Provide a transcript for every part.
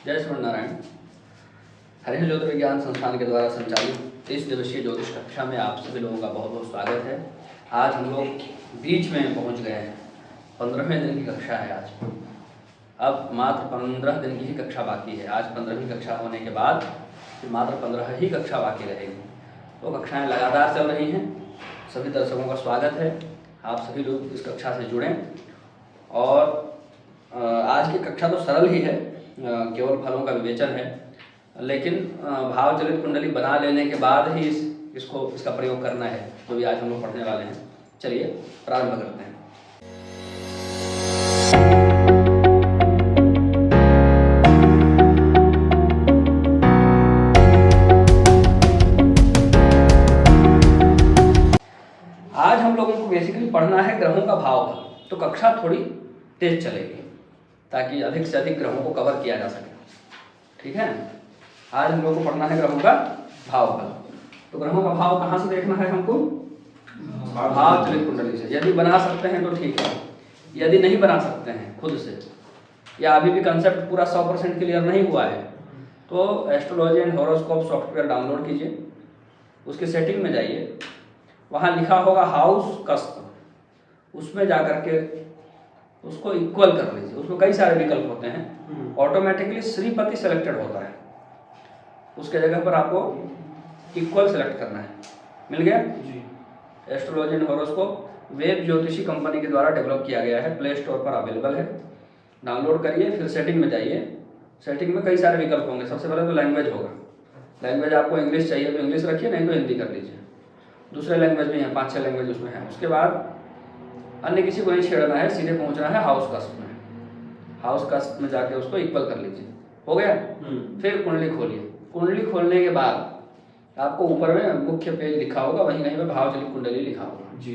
जय श्री नारायण। हरिहर ज्योति विज्ञान संस्थान के द्वारा संचालित 30 दिवसीय ज्योतिष कक्षा में आप सभी लोगों का बहुत बहुत स्वागत है। आज हम लोग बीच में पहुंच गए हैं। 15वें दिन की कक्षा है आज। अब मात्र 15 दिन की ही कक्षा बाकी है। आज 15वीं कक्षा होने के बाद फिर मात्र 15 ही कक्षा बाकी रहेगी। तो कक्षाएं लगातार चल रही हैं। सभी दर्शकों का स्वागत है। आप सभी लोग इस कक्षा से जुड़ें। और आज की कक्षा तो सरल ही है, केवल फलों का विवेचन है, लेकिन भाव चलित कुंडली बना लेने के बाद ही इसका प्रयोग करना है, जो भी आज हम लोग पढ़ने वाले हैं। चलिए प्रारंभ करते हैं। आज हम लोगों को बेसिकली पढ़ना है ग्रहों का भाव फल। तो कक्षा थोड़ी तेज चलेगी ताकि अधिक से अधिक ग्रहों को कवर किया जा सके। ठीक है, आज हम लोगों को पढ़ना है ग्रहों का भाव फल। तो ग्रहों का भाव कहाँ से देखना है हमको? भाव चलित कुंडली से। यदि बना सकते हैं तो ठीक है, यदि नहीं बना सकते हैं खुद से, या अभी भी कंसेप्ट पूरा 100% क्लियर नहीं हुआ है, तो astrology and horoscope software download कीजिए। उसके सेटिंग में जाइए, वहाँ लिखा होगा हाउस कस्प, उसमें जाकर के उसको इक्वल कर लीजिए। उसमें कई सारे विकल्प होते हैं। ऑटोमेटिकली श्रीपति सेलेक्टेड होता है, उसके जगह पर आपको इक्वल सेलेक्ट करना है। मिल गया जी। एस्ट्रोलॉजी एंड हॉरोस्कोप वेब ज्योतिषी कंपनी के द्वारा डेवलप किया गया है, प्ले स्टोर पर अवेलेबल है। डाउनलोड करिए, फिर सेटिंग में जाइए। सेटिंग में कई सारे विकल्प होंगे। सबसे पहले तो लैंग्वेज होगा। लैंग्वेज आपको इंग्लिश चाहिए तो इंग्लिश रखिए, नहीं तो हिंदी कर लीजिए। दूसरे लैंग्वेज भी हैं, 5-6 लैंग्वेज उसमें है। उसके बाद अन्य किसी को नहीं छेड़ना है, सीधे पहुंचना है हाउस कास्ट में। हाउस कास्ट में जाके उसको इक्वल कर लीजिए। हो गया? फिर कुंडली खोलिए। कुंडली खोलने के बाद आपको ऊपर में मुख्य पेज लिखा होगा, वहीं कहीं पे भाव चलित कुंडली लिखा होगा जी।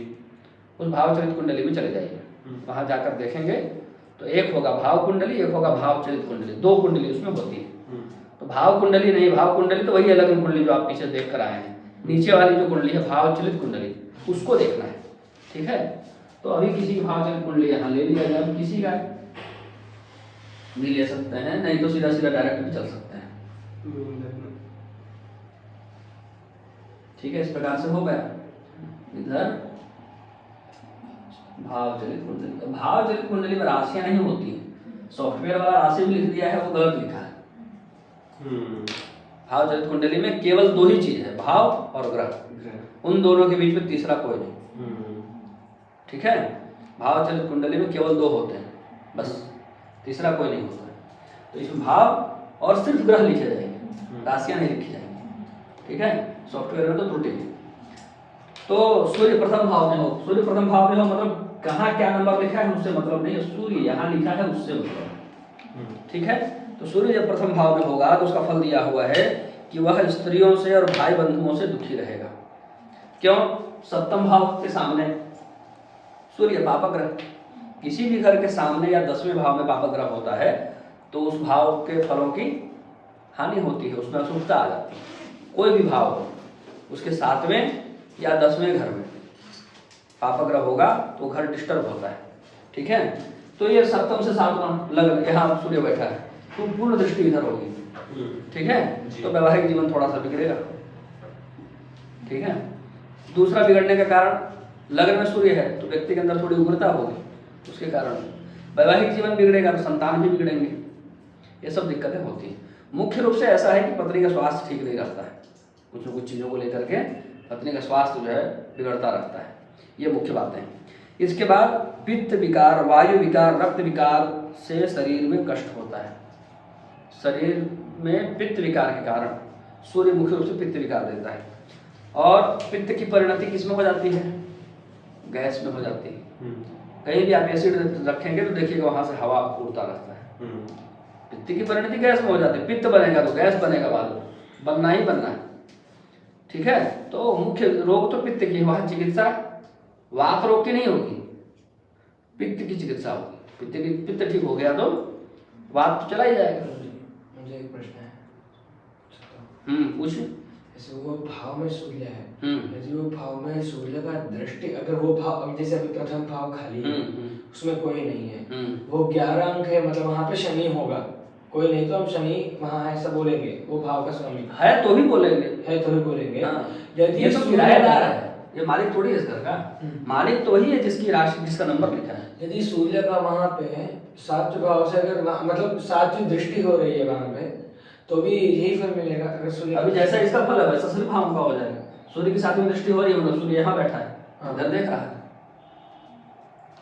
उस भाव चलित कुंडली में चले जाइए। वहां जाकर देखेंगे तो एक होगा भाव कुंडली, एक होगा भाव चलित कुंडली। 2 कुंडली उसमें होती है। तो भाव कुंडली नहीं, भाव कुंडली तो वही अलग कुंडली जो आप पीछे देख कर आए हैं। नीचे वाली जो कुंडली है भाव चलित कुंडली, उसको देखना है। ठीक है, तो अभी किसी की भाव चलित कुंडली यहाँ ले लिया जाए, किसी का भी ले सकते हैं, नहीं तो सीधा सीधा डायरेक्ट भी चल सकते हैं। ठीक है, इस प्रकार से हो गया। इधर भाव चलित कुंडली। भाव चलित कुंडली में राशियां नहीं होती हैं। सॉफ्टवेयर वाला राशि भी लिख दिया है, वो गलत लिखा है। भाव चलित कुंडली में केवल 2 ही चीज है, भाव और ग्रह। उन दोनों के बीच में तीसरा कोई नहीं। ठीक है, भाव चलित कुंडली में केवल 2 होते हैं बस, तीसरा कोई नहीं होता है। तो इसमें भाव और सिर्फ ग्रह लिखे जाएंगे, राशियां नहीं लिखी जाएंगी। ठीक है, सॉफ्टवेयर में तो त्रुटि है। तो सूर्य प्रथम भाव में हो। सूर्य प्रथम भाव में हो मतलब कहाँ क्या नंबर लिखा है उससे मतलब नहीं है, सूर्य यहाँ लिखा है उससे मतलब। ठीक है, तो सूर्य जब प्रथम भाव में होगा तो उसका फल दिया हुआ है कि वह स्त्रियों से और भाई बंधुओं से दुखी रहेगा। क्यों? सप्तम भाव के सामने सूर्य पापक ग्रह। किसी भी घर के सामने या 10वें भाव में पापक ग्रह होता है तो उस भाव के फलों की हानि होती है, उसमें अशुभता आ जाती है। कोई भी भाव हो, उसके 7वें या 10वें घर में पापक ग्रह होगा तो घर डिस्टर्ब होता है। ठीक है, तो ये सप्तम से 7वां लग यहाँ सूर्य बैठा है तो पूर्ण दृष्टि इधर होगी। ठीक है, तो वैवाहिक जीवन थोड़ा सा बिगड़ेगा। ठीक है, दूसरा बिगड़ने का कारण लग्न में सूर्य है तो व्यक्ति के अंदर थोड़ी उग्रता होगी, उसके कारण वैवाहिक जीवन बिगड़ेगा तो संतान भी बिगड़ेंगे। ये सब दिक्कतें होती हैं। मुख्य रूप से ऐसा है कि पत्नी का स्वास्थ्य ठीक नहीं रहता है। कुछ न कुछ चीज़ों को लेकर के पत्नी का स्वास्थ्य जो है बिगड़ता रहता है। ये मुख्य बातें हैं। इसके बाद पित्त विकार, वायु विकार, रक्त विकार से शरीर में कष्ट होता है। शरीर में पित्त विकार के कारण सूर्य मुख्य रूप से पित्त विकार देता है। और पित्त की परिणति किसमें हो जाती है? गैस में हो जाती है। कहीं भी आप एसिड रखेंगे तो देखिएगा वहां से हवा उड़ता रहता है। पित्त की परिणति गैस में हो जाती है। पित्त बनेगा तो गैस बनेगा, बाद बनना ही बनना है। ठीक है, तो मुख्य रोग तो पित्त की, वहां चिकित्सा वात रोग की नहीं होगी, पित्त की चिकित्सा होगी। पित्त ठीक हो गया तो वात तो चला ही जाएगा। मुझे एक प्रश्न है। पूछिए। जैसे वो भाव में सूर्य है, यदि वो भाव में सूर्य का दृष्टि, अगर वो भाव जैसे अभी प्रथम भाव खाली है, उसमें कोई नहीं है, वो 11 अंक है, मतलब वहां पे शनि होगा, कोई नहीं तो हम शनि वहाँ है सब बोलेंगे, वो भाव का स्वामी है तो ही बोलेंगे, है तो ही बोलेंगे। हाँ। यदि ये तो किराएदार है, ये मालिक थोड़ी है इस घर का, मालिक तो वही है जिसकी राशि, जिसका नंबर लिखा है। यदि सूर्य का वहाँ पे सात्विक भाव से अगर मतलब सात्विक दृष्टि हो रही है वहाँ पे, तो भी यही फल मिलेगा। अगर सूर्य अभी जैसा इसका फल है वैसा सूर्य भाव का हो जाएगा। सूर्य की सात्विक दृष्टि हो रही है, मतलब सूर्य यहाँ बैठा है, इधर देख रहा है,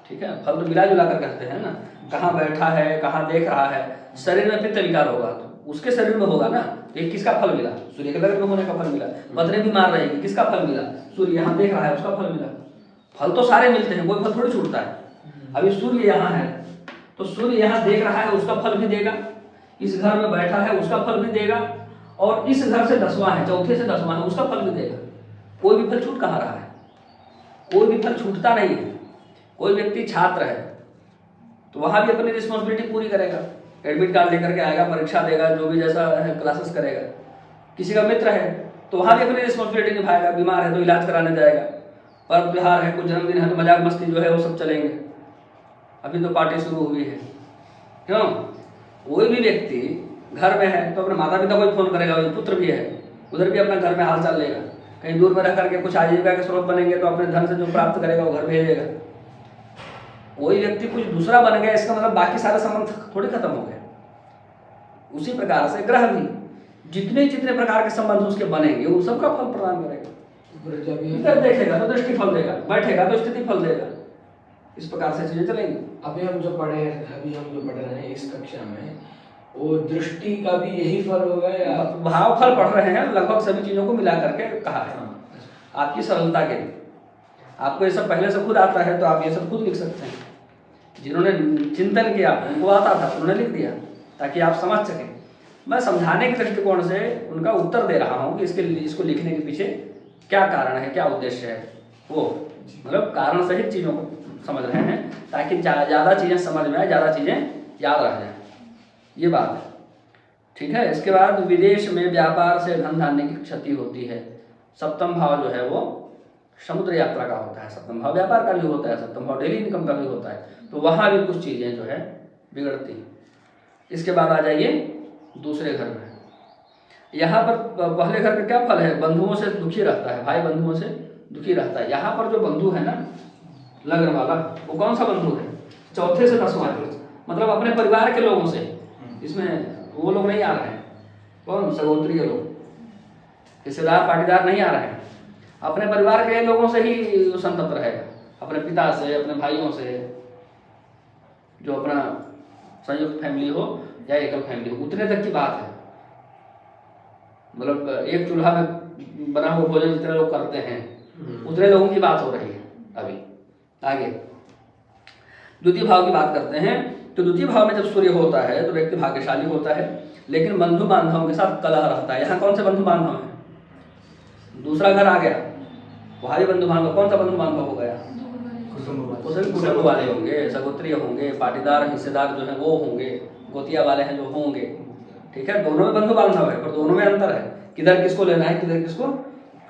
ठीक है। फल तो मिला जुला कर करते हैं ना, कहाँ बैठा है, कहाँ देख रहा है। शरीर में पित्त विकार होगा तो उसके शरीर में होगा ना, तो ये किसका फल मिला? सूर्य के लग्न में होने का फल मिला। पत्नी बीमार रहेगी, किसका फल मिला? सूर्य यहाँ देख रहा है, उसका फल मिला। फल तो सारे मिलते हैं, कोई फल थोड़ी छूटता है। अभी सूर्य यहाँ है तो सूर्य यहाँ देख रहा है, उसका फल भी देगा। इस घर में बैठा है, उसका फल भी देगा। और इस घर से 10वां है, चौथे से 10वां है, उसका फल भी देगा। कोई भी फल छूट कहाँ रहा है? कोई भी फल छूटता नहीं है। कोई व्यक्ति छात्र है तो वहाँ भी अपनी रिस्पॉन्सिबिलिटी पूरी करेगा, एडमिट कार्ड लेकर के आएगा, परीक्षा देगा, जो भी जैसा है क्लासेस करेगा। किसी का मित्र है तो वहाँ भी अपनी रिस्पॉन्सिबिलिटी निभाएगा, बीमार है तो इलाज कराने जाएगा, पर्व त्योहार है, कुछ जन्मदिन है तो मजाक मस्ती जो है वो सब चलेंगे। अभी तो पार्टी शुरू हुई है, क्यों? कोई भी व्यक्ति घर में है तो अपने माता पिता को भी फोन करेगा, पुत्र भी है उधर भी अपना घर में हाल चाल लेगा। कहीं दूर में रह करके कुछ आजीविका के स्रोत बनेंगे तो अपने धन से जो प्राप्त करेगा वो घर भेजेगा। कोई व्यक्ति कुछ दूसरा बन गया, इसका मतलब बाकी सारे संबंध थोड़ी खत्म हो गए। उसी प्रकार से ग्रह भी जितने जितने प्रकार के संबंध उसके बनेंगे उन सबका फल प्रदान करेगा। इधर देखेगा तो दृष्टि फल देगा, बैठेगा तो स्थिति फल देगा। इस प्रकार से चीजें चलेंगी। अभी हम जो पढ़ रहे हैं इस कक्षा में, वो दृष्टि का भी यही फल होगा या भाव फल पढ़ रहे हैं? लगभग सभी चीजों को मिला करके कहा है। आपकी सरलता के लिए, आपको ये सब पहले से खुद आता है तो आप ये सब खुद लिख सकते हैं। जिन्होंने चिंतन किया उनको आता था, उन्होंने लिख दिया ताकि आप समझ सकें। मैं समझाने के दृष्टिकोण से उनका उत्तर दे रहा हूँ कि इसको लिखने के पीछे क्या कारण है, क्या उद्देश्य है। वो मतलब कारण सहित चीज़ों को समझ रहे हैं ताकि ज़्यादा चीज़ें समझ में आए, ज़्यादा चीज़ें याद रह जाए, ये बात है। ठीक है। इसके बाद विदेश में व्यापार से धन धान्य की क्षति होती है। सप्तम भाव जो है वो समुद्र यात्रा का होता है, सप्तम भाव व्यापार का भी होता है, सप्तम भाव डेली इनकम का भी होता है, तो वहाँ भी कुछ चीज़ें जो है बिगड़ती हैं। इसके बाद आ जाइए दूसरे घर में। यहाँ पर पहले घर का क्या फल है? बंधुओं से दुखी रहता है, भाई बंधुओं से दुखी रहता है। यहाँ पर जो बंधु है ना लग्न वाला, वो कौन सा बंधु है? चौथे से 10वां, मतलब अपने परिवार के लोगों से। इसमें वो लोग नहीं आ रहे हैं, कौन? सगोत्री के लोग, रिश्तेदार पाटीदार नहीं आ रहे हैं। अपने परिवार के लोगों से ही संतप्त रहेगा, अपने पिता से, अपने भाइयों से, जो अपना संयुक्त फैमिली हो या एकल फैमिली हो, उतने तक की बात है। मतलब एक चूल्हा में बना हुआ भोजन जितने लोग करते हैं उतने लोगों की बात हो रही है। अभी आगे द्वितीय भाव की बात करते हैं। तो द्वितीय भाव में जब सूर्य होता है तो व्यक्ति भाग्यशाली होता है, लेकिन बंधु बांधवों के साथ कलह रहता है। यहाँ कौन से बंधु बांधव हैं? दूसरा घर आ गया, वहाँ भी बंधु बांधव। कौन सा बंधु बांधव हो गया? कुटुंब वाले होंगे, सगोत्रीय होंगे, पाटीदार हिस्सेदार जो है वो होंगे, गोतिया वाले हैं जो होंगे। ठीक है, दोनों में बंधु बांधव है, पर दोनों में अंतर है, किधर किसको लेना है, किधर किसको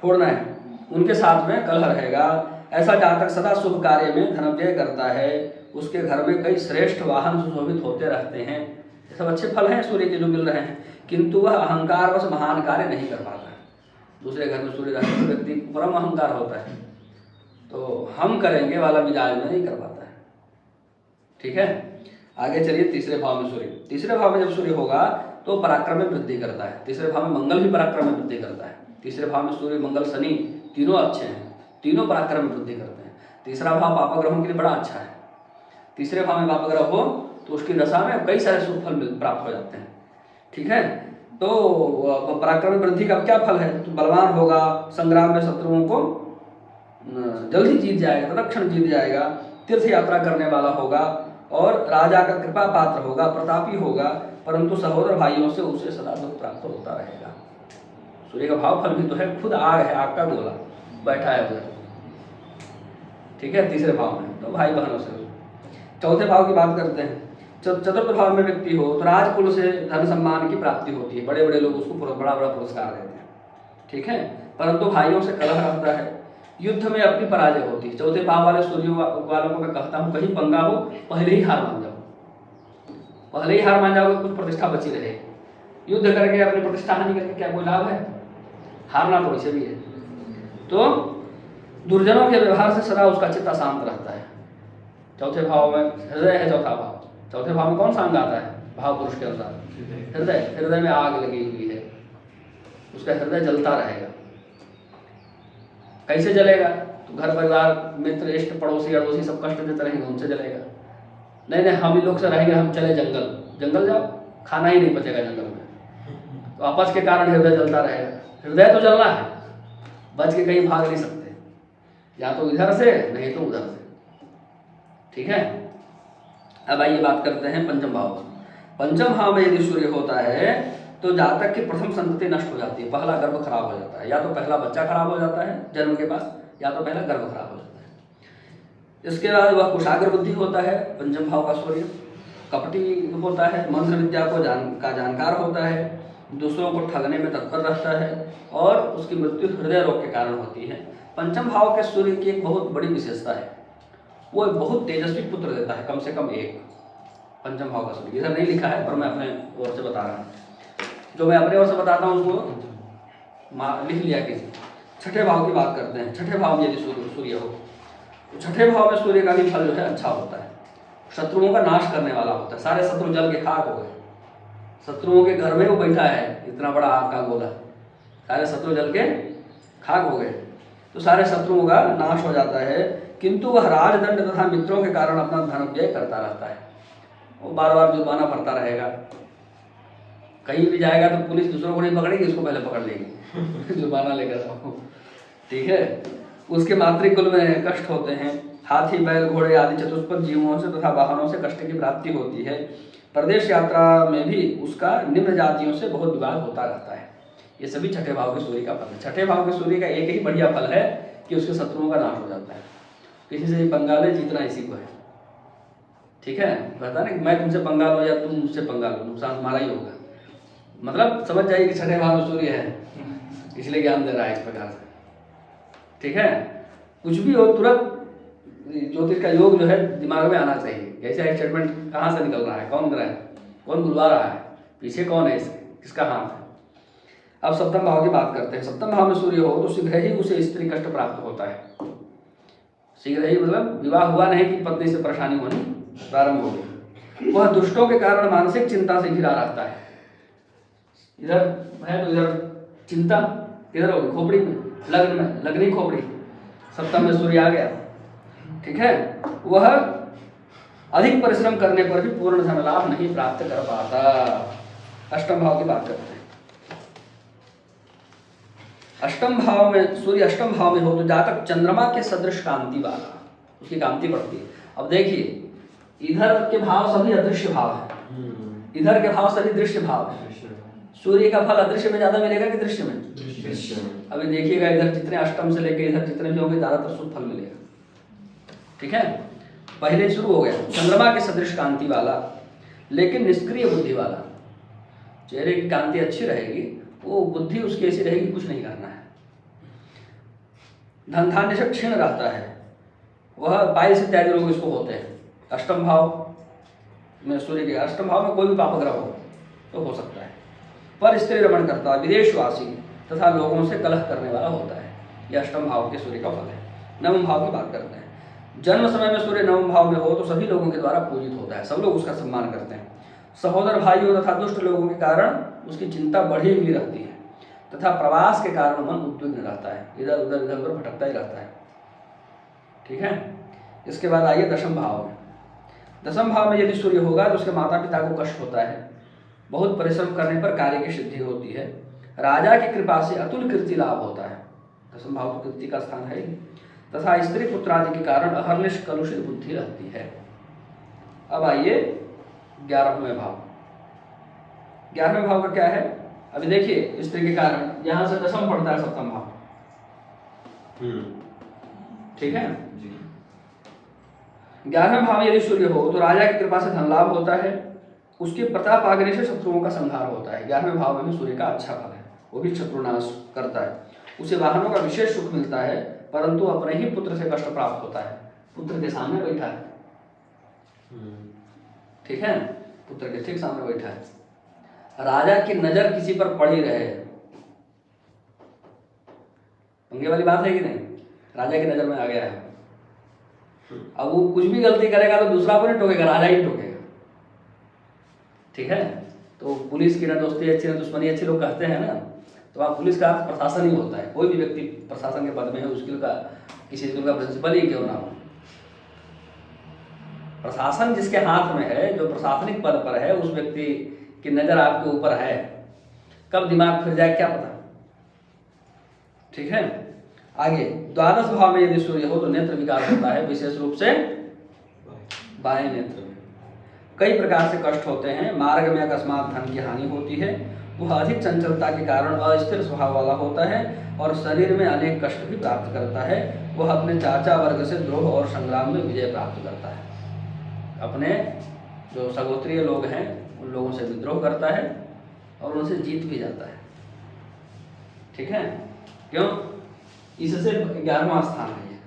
छोड़ना है। उनके साथ में कलह रहेगा। ऐसा जातक सदा शुभ कार्य में धनव्यय करता है, उसके घर में कई श्रेष्ठ वाहन सुशोभित होते रहते हैं। ये सब अच्छे फल हैं सूर्य के जो मिल रहे हैं, किंतु वह अहंकार वश महान कार्य नहीं कर पाता है। दूसरे घर में सूर्य रहने से व्यक्ति परम अहंकार होता है, तो हम करेंगे वाला मिजाज में नहीं कर पाता है। ठीक है, आगे चलिए तीसरे भाव में सूर्य। तीसरे भाव में जब सूर्य होगा तो पराक्रम में वृद्धि करता है। तीसरे भाव में मंगल भी पराक्रम में वृद्धि करता है। तीसरे भाव में सूर्य, मंगल, शनि तीनों अच्छे हैं, तीनों पराक्रम में वृद्धि करते हैं। तीसरा भाव पापग्रहों के लिए बड़ा अच्छा है। तीसरे भाव में पापग्रह हो तो उसकी दशा में कई सारे शुभ फल प्राप्त हो जाते हैं। ठीक है, तो पराक्रम में वृद्धि का क्या फल है? तो बलवान होगा, संग्राम में शत्रुओं को जल्दी जीत जाएगा, तत्क्षण जीत जाएगा, तीर्थ यात्रा करने वाला होगा और राजा का कृपा पात्र होगा, प्रतापी होगा, परंतु सहोदर भाइयों से उसे सदा दुख प्राप्त होता रहेगा। सूर्य का भाव फल भी तो है, खुद आग है, आग का गोला बैठा है उधर। ठीक है, तीसरे भाव में तो भाई बहनों से। चौथे भाव की बात करते हैं। चतुर्थ भाव में व्यक्ति हो तो राजकुल से धन सम्मान की प्राप्ति होती है, बड़े बड़े लोग उसको बड़ा बड़ा पुरस्कार देते हैं। ठीक है, परंतु भाइयों से कलह रहता है, युद्ध में अपनी पराजय होती है। चौथे भाव वाले सूर्य वालों को मैं कहता हूँ कहीं पंगा हो पहले ही हार मान जाओ, भले ही हार मान जाओगे कुछ प्रतिष्ठा बची रहे। युद्ध करके अपनी प्रतिष्ठा हानि करके क्या कोई लाभ है? हारना तो वैसे भी है। तो दुर्जनों के व्यवहार से सदा उसका चित्त अशांत रहता है। चौथे भाव में हृदय है, चौथा भाव। चौथे भाव में कौन सा अंग आता है भाव पुरुष के अनुसार? हृदय। हृदय में आग लगी हुई है, उसका हृदय जलता रहेगा। कैसे जलेगा? तो घर परिवार मित्र इष्ट पड़ोसी अड़ोसी सब कष्ट देते रहेंगे, उनसे जलेगा। नहीं हम ही लोग से रहेंगे, हम चले जंगल। जंगल जाओ, खाना ही नहीं बचेगा जंगल में, तो आपस के कारण हृदय जलता रहेगा। हृदय तो जलना है, बच के कहीं भाग नहीं सकते, या तो इधर से नहीं तो उधर से। ठीक है, अब आइए बात करते हैं पंचम भाव। पंचम भाव में यदि सूर्य होता है तो जातक की प्रथम संतति नष्ट हो जाती है, पहला गर्भ खराब हो जाता है। या तो पहला बच्चा खराब हो जाता है जन्म के बाद, या तो पहला गर्भ खराब हो जाता है। इसके बाद वह कुशाग्र बुद्धि होता है, पंचम भाव का सूर्य। कपटी होता है, मंत्र विद्या को जानकार होता है, दूसरों को ठगने में तत्पर रहता है, और उसकी मृत्यु हृदय रोग के कारण होती है। पंचम भाव के सूर्य की एक बहुत बड़ी विशेषता है, वो बहुत तेजस्वी पुत्र देता है, कम से कम एक। पंचम भाव का सूर्य इधर नहीं लिखा है, पर मैं अपने ओर से बता रहा हूँ, जो मैं अपने ओर से बताता हूँ उसको लिख लिया किसी। छठे भाव की बात करते हैं। छठे भाव में यदि सूर्य हो तो छठे भाव में सूर्य का भी फल जो है अच्छा होता है, शत्रुओं का नाश करने वाला होता है। सारे शत्रु जल के खाक हो गए, शत्रुओं के घर में वो बैठा है, इतना बड़ा आग का गोला, सारे शत्रु जल के खाक हो गए, तो सारे शत्रुओं का नाश हो जाता है। किंतु वह राजदंड तथा मित्रों के कारण अपना धन व्यय करता रहता है, वो बार बार जुर्माना भरता रहेगा। कहीं भी जाएगा तो पुलिस दूसरों को नहीं पकड़ेगी, इसको पहले पकड़ लेगी जुर्माना लेकर। ठीक है, उसके मातृकुल में कष्ट होते हैं। हाथी बैल घोड़े आदि चतुष्पद जीवों से तथा वाहनों से कष्ट की प्राप्ति होती है। प्रदेश यात्रा में भी उसका निम्न जातियों से बहुत विवाद होता रहता है। ये सभी छठे भाव के सूर्य का फल है। छठे भाव के सूर्य का एक ही बढ़िया फल है कि उसके शत्रुओं का नाश हो जाता है। किसी से पंगा ले, जीतना इसी को है। ठीक है, कहता है ना मैं तुमसे पंगा लो या तुम मुझसे पंगा लो, नुकसान तुम्हारा ही होगा। मतलब समझ जाइए कि छठे भाव में सूर्य है, इसलिए ज्ञान दे रहा है इस प्रकार से। ठीक है, कुछ भी हो तुरंत ज्योतिष का योग जो है दिमाग में आना चाहिए। ऐसा स्टेटमेंट कहाँ से निकल रहा है, कौन कर रहा है, कौन बुलवा रहा है, पीछे कौन है, किसका हाथ है। अब सप्तम भाव की बात करते हैं। सप्तम भाव में सूर्य हो तो शीघ्र ही उसे स्त्री कष्ट प्राप्त होता है। शीघ्र ही मतलब विवाह हुआ नहीं कि पत्नी से परेशानी होनी प्रारंभ हो गई। वह दुष्टों के कारण मानसिक चिंता से घिरा रहता है। इधर है तो इधर चिंता, किधर होगी, खोपड़ी में, लग्न में, लग्नी खोपड़ी, सप्तम में सूर्य आ गया। ठीक है, वह अधिक परिश्रम करने पर भी पूर्ण धन लाभ नहीं प्राप्त कर पाता। अष्टम भाव की बात करते हैं। अष्टम भाव में सूर्य अष्टम भाव में हो तो जातक चंद्रमा के सदृश कांति वाला, उसकी कांति बढ़ती है। अब देखिए इधर के भाव सभी अदृश्य भाव है, इधर के भाव सभी दृश्य भाव है। सूर्य का फल अदृश्य में ज्यादा मिलेगा कि दृश्य में? दृश्य में। अभी देखिएगा इधर जितने अष्टम से लेके इधर जितने भी होंगे ज्यादातर शुभ फल मिलेगा। ठीक है, पहले शुरू हो गया चंद्रमा के सदृश कांति वाला, लेकिन निष्क्रिय बुद्धि वाला। चेहरे की कांति अच्छी रहेगी, वो बुद्धि उसकी ऐसी रहेगी कुछ नहीं करना है। धन धान्य से क्षीण रहता है, वह पाइल्स इत्यादि रोग इसको होते हैं। अष्टम भाव में सूर्य के, अष्टम भाव में कोई भी पाप ग्रह हो तो हो सकता है। पर स्त्री रमण करता, विदेशवासी तथा लोगों से कलह करने वाला होता है। यह अष्टम भाव के सूर्य का फल है। नवम भाव की बात करते हैं। जन्म समय में सूर्य नवम भाव में हो तो सभी लोगों के द्वारा पूजित होता है, सब लोग उसका सम्मान करते हैं। सहोदर भाइयों तथा दुष्ट लोगों के कारण उसकी चिंता बढ़ी हुई रहती है तथा प्रवास के कारण मन उद्विग्न रहता है, इधर उधर इधर उधर भटकता ही रहता है। ठीक है, इसके बाद आइए दशम भाव में। दशम भाव में यदि सूर्य होगा तो उसके माता पिता को कष्ट होता है। बहुत परिश्रम करने पर कार्य की सिद्धि होती है। राजा की कृपा से अतुल कीर्ति लाभ होता है। दशम भाव तो कीर्ति का स्थान है तथा स्त्री पुत्र आदि के कारण अहर्निश कलुषित बुद्धि रहती है। अब आइए 11वें भाव। 11वें भाव का क्या है? अभी देखिए स्त्री के कारण यहां से दशम पड़ता है सप्तम भाव। ठीक है, 11वें भाव यदि सूर्य हो तो राजा की कृपा से धन लाभ होता है। उसके प्रताप आगने से शत्रुओं का संहार होता है। 11वें भाव में भी सूर्य का अच्छा फल है, वो भी शत्रुनाश करता है। उसे वाहनों का विशेष सुख मिलता है, परंतु अपने ही पुत्र से कष्ट प्राप्त होता है। पुत्र के सामने बैठा है। ठीक है, पुत्र के ठीक सामने बैठा है। राजा की नजर किसी पर पड़ी रहे, पंगे वाली बात है कि नहीं? राजा की नजर में आ गया है, अब वो कुछ भी गलती करेगा तो दूसरा को नहीं टोकेगा, राजा ही टोकेगा। ठीक है, तो पुलिस की ना दोस्ती अच्छी ना दुश्मनी अच्छी लोग कहते हैं ना, तो वहाँ पुलिस का प्रशासन ही होता है। कोई भी व्यक्ति प्रशासन के पद में है, उसके का किसी स्कूल का प्रिंसिपल ही क्यों ना हो, प्रशासन जिसके हाथ में है, जो प्रशासनिक पद पर है, उस व्यक्ति की नजर आपके ऊपर है, कब दिमाग फिर जाए क्या पता। ठीक है, आगे द्वादश भाव में यदि सूर्य हो तो नेत्र विकार होता है, विशेष रूप से बाएं नेत्र में। कई प्रकार से कष्ट होते हैं, मार्ग में अकस्मात धन की हानि होती है, वह अधिक चंचलता के कारण अस्थिर स्वभाव वाला होता है और शरीर में अनेक कष्ट भी प्राप्त करता है। वह अपने चाचा वर्ग से द्रोह और संग्राम में विजय प्राप्त करता है, अपने जो सगोत्रीय लोग हैं उन लोगों से विद्रोह करता है और उनसे जीत भी जाता है। ठीक है, क्यों? इससे 11वां स्थान है, ये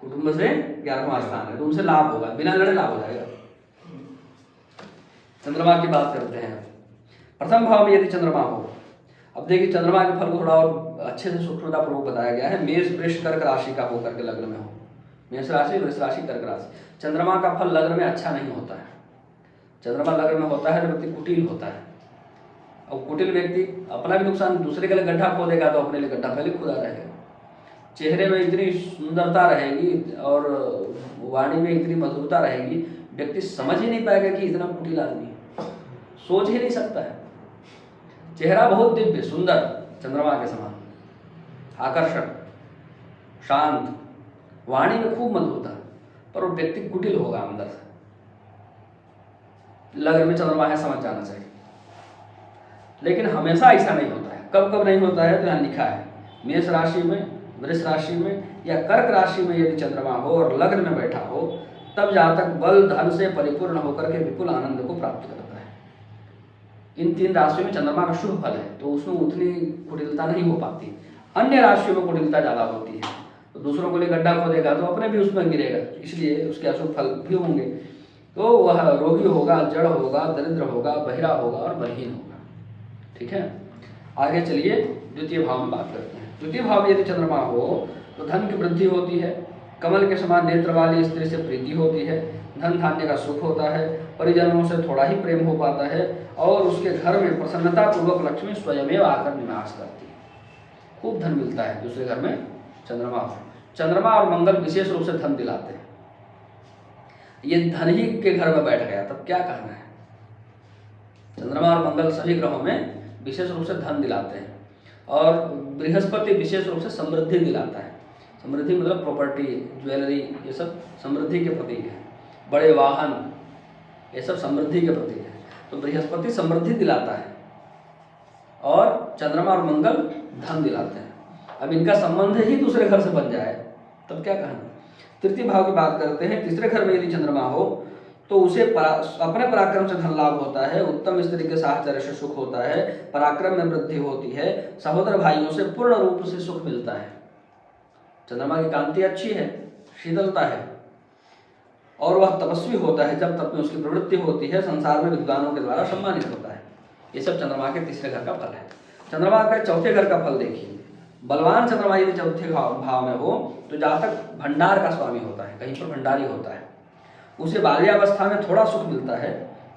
कुटुंब से 11वां स्थान है, तो उनसे लाभ होगा, बिना लड़े लाभ हो जाएगा। चंद्रमा की बात करते हैं। प्रथम भाव में यदि चंद्रमा हो, अब देखिए चंद्रमा के फल को थोड़ा और अच्छे से सूक्ष्मता पूर्वक बताया गया है। मेष वृष कर्क राशि का होकर के लग्न में हो, मेष राशि वृष राशि कर्क राशि। चंद्रमा का फल लग्न में अच्छा नहीं होता है। चंद्रमा लग्न में होता है तो व्यक्ति कुटिल होता है, और कुटिल व्यक्ति अपना भी नुकसान, दूसरे के लिए गड्ढा खोदेगा तो अपने लिए गड्ढा पहले खुदा रहेगा। चेहरे में इतनी सुंदरता रहेगी और वाणी में इतनी मधुरता रहेगी, व्यक्ति समझ ही नहीं पाएगा कि इतना कुटिल आदमी है, सोच ही नहीं सकता है। चेहरा बहुत दिव्य सुंदर, चंद्रमा के समान आकर्षक, शांत, वाणी में खूब मधुरता, पर वो व्यक्ति कुटिल होगा अंदर से। लग्न में चंद्रमा है, समझ जाना चाहिए। लेकिन हमेशा ऐसा नहीं होता है। कब कब नहीं होता है तो यहाँ लिखा है, मेष राशि में, वृष राशि में या कर्क राशि में यदि चंद्रमा हो और लग्न में बैठा हो, तब जातक बल धन से परिपूर्ण होकर के विपुल आनंद को प्राप्त करता है। इन 3 राशियों में चंद्रमा का शुभ फल है, तो उसमें उतनी कुटिलता नहीं हो पाती। अन्य राशियों में कुटिलता ज्यादा होती है, तो दूसरों को लिए गड्ढा खोदेगा तो अपने भी उसमें गिरेगा, इसलिए उसके अशुभ फल भी होंगे। तो वह रोगी होगा, जड़ होगा, दरिद्र होगा, बहिरा होगा और बलहीन होगा। ठीक है, आगे चलिए द्वितीय भाव में बात करते हैं। द्वितीय भाव में यदि चंद्रमा हो तो धन की वृद्धि होती है, कमल के समान नेत्र वाली स्त्री से प्रीति होती है, धन धान्य का सुख होता है, परिजनों से थोड़ा ही प्रेम हो पाता है और उसके घर में प्रसन्नता पूर्वक लक्ष्मी स्वयमेव आकर निवास करती है। खूब धन मिलता है दूसरे घर में चंद्रमा हो। चंद्रमा और मंगल विशेष रूप से धन दिलाते हैं। ये धन ही के घर में बैठ गया तब क्या कहना है। चंद्रमा और मंगल सभी ग्रहों में विशेष रूप से धन दिलाते हैं, और बृहस्पति विशेष रूप से समृद्धि दिलाता है। समृद्धि मतलब प्रॉपर्टी, ज्वेलरी, ये सब समृद्धि के प्रतीक है। बड़े वाहन, ये सब समृद्धि के प्रतीक है। तो बृहस्पति समृद्धि दिलाता है और चंद्रमा और मंगल धन दिलाते हैं। अब इनका संबंध ही दूसरे घर से बन जाए तब क्या कहना। तृतीय भाव की बात करते हैं। तीसरे घर में यदि चंद्रमा हो तो उसे अपने पराक्रम से धन लाभ होता है, उत्तम स्त्री के साहचर्य से सुख होता है, पराक्रम में वृद्धि होती है, सहोदर भाइयों से पूर्ण रूप से सुख मिलता है। चंद्रमा की कांति अच्छी है, शीतलता है, और वह तपस्वी होता है, जब तप में उसकी प्रवृत्ति होती है, संसार में विद्वानों के द्वारा सम्मानित होता है। ये सब चंद्रमा के तीसरे घर का फल है। चंद्रमा के चौथे घर का फल देखिए। बलवान चंद्रमा यदि चौथे भाव में हो तो जातक भंडार का स्वामी होता है, कहीं पर भंडारी होता है। उसे बाल्यावस्था में थोड़ा सुख मिलता है,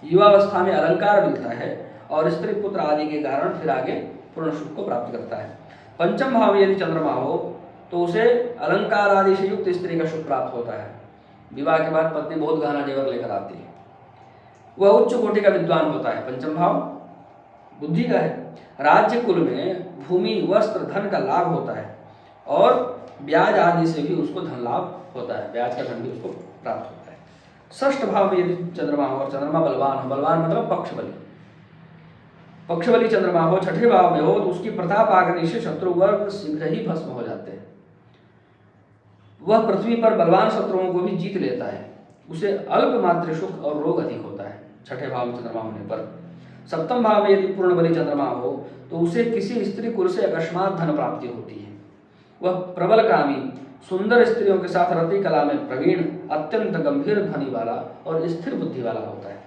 युवावस्था में अलंकार मिलता है, और स्त्री पुत्र आदि के कारण फिर आगे पूर्ण सुख को प्राप्त करता है। पंचम भाव में यदि चंद्रमा हो तो उसे अलंकार आदि से युक्त स्त्री का सुख प्राप्त होता है। विवाह के बाद पत्नी बहुत गहना जेवर लेकर आती है। वह उच्च कोटि का विद्वान होता है। पंचम भाव बुद्धि का है। राज्य कुल में भूमि, वस्त्र, धन का लाभ होता है, और ब्याज आदि से भी उसको धन लाभ होता है, ब्याज का धन भी उसको प्राप्त होता है। षष्ठ भाव में यदि चंद्रमा हो और चंद्रमा बलवान हो, बलवान मतलब पक्षबली, पक्षबली चंद्रमा हो छठे भाव में हो तो उसकी प्रताप आग्नि से शत्रु वर्ग शीघ्र ही भस्म हो जाते हैं। वह पृथ्वी पर बलवान शत्रुओं को भी जीत लेता है। उसे अल्प मात्र सुख और रोग अधिक होता है छठे भाव में चंद्रमा होने पर। सप्तम भाव में यदि पूर्ण बली चंद्रमा हो तो उसे किसी स्त्री कुल से अकस्मात धन प्राप्ति होती है। वह प्रबल कामी, सुंदर स्त्रियों के साथ रति कला में प्रवीण, अत्यंत गंभीर ध्वनि वाला और स्थिर बुद्धि वाला होता है।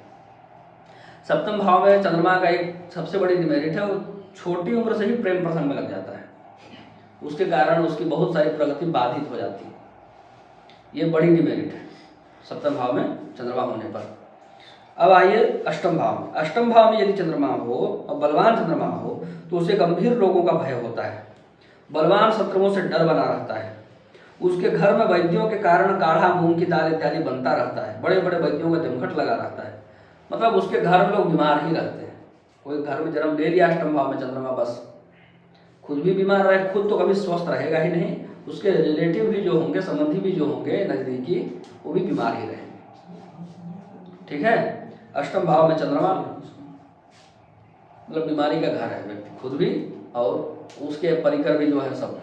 सप्तम भाव में चंद्रमा का एक सबसे बड़ी डिमेरिट है, वो छोटी उम्र से ही प्रेम प्रसंग में लग जाता है, उसके कारण उसकी बहुत सारी प्रगति बाधित हो जाती है। ये बड़ी डिमेरिट है सप्तम भाव में चंद्रमा होने पर। अब आइए अष्टम भाव में। अष्टम भाव में यदि चंद्रमा हो और बलवान चंद्रमा हो तो उसे गंभीर रोगों का भय होता है, बलवान शत्रुओं से डर बना रहता है, उसके घर में वैद्यों के कारण काढ़ा, मूंग की दाल इत्यादि बनता रहता है, बड़े बड़े वैद्यों का जमघट लगा रहता है, मतलब उसके घर में लोग बीमार ही रहते हैं। कोई घर में जन्म ले लिया अष्टम भाव में चंद्रमा, बस खुद भी बीमार रहे, खुद तो कभी स्वस्थ रहेगा ही नहीं, उसके रिलेटिव भी जो होंगे, संबंधी भी जो होंगे नजदीकी, वो भी बीमार ही रहेंगे। ठीक है, अष्टम भाव में चंद्रमा मतलब बीमारी का घर है, व्यक्ति खुद भी और उसके परिकर भी जो है सब।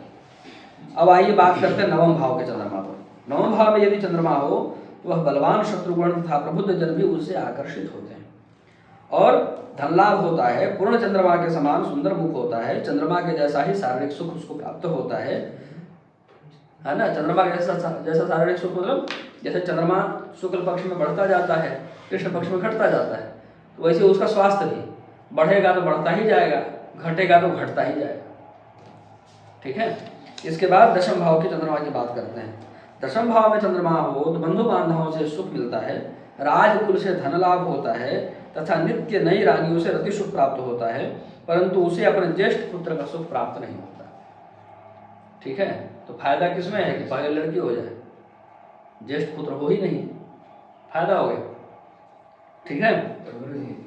अब आइए बात करते हैं नवम भाव के चंद्रमा पर। नवम भाव में यदि चंद्रमा हो तो वह बलवान शत्रुगण तथा प्रबुद्ध जन भी उससे आकर्षित होते हैं और धन लाभ होता है, पूर्ण चंद्रमा के समान सुंदर मुख होता है, चंद्रमा के जैसा ही शारीरिक सुख उसको प्राप्त होता है ना। चंद्रमा के जैसा शारीरिक सुख मतलब जैसे चंद्रमा शुक्ल पक्ष में बढ़ता जाता है, कृष्ण पक्ष में घटता जाता है, तो वैसे उसका स्वास्थ्य भी बढ़ेगा तो बढ़ता ही जाएगा, घटेगा तो घटता ही जाएगा। ठीक है, इसके बाद दशम भाव के चंद्रमा की बात करते हैं। दशम भाव में चंद्रमा हो तो बंधु बांधवों से सुख मिलता है, राजकुल से धन लाभ होता है तथा नित्य नई रानियों से रति सुख प्राप्त होता है, परंतु उसे अपने ज्येष्ठ पुत्र का सुख प्राप्त नहीं होता। ठीक है, तो फायदा किसमें है कि पहले लड़की हो जाए, ज्येष्ठ पुत्र हो ही नहीं, फायदा हो गया। ठीक है,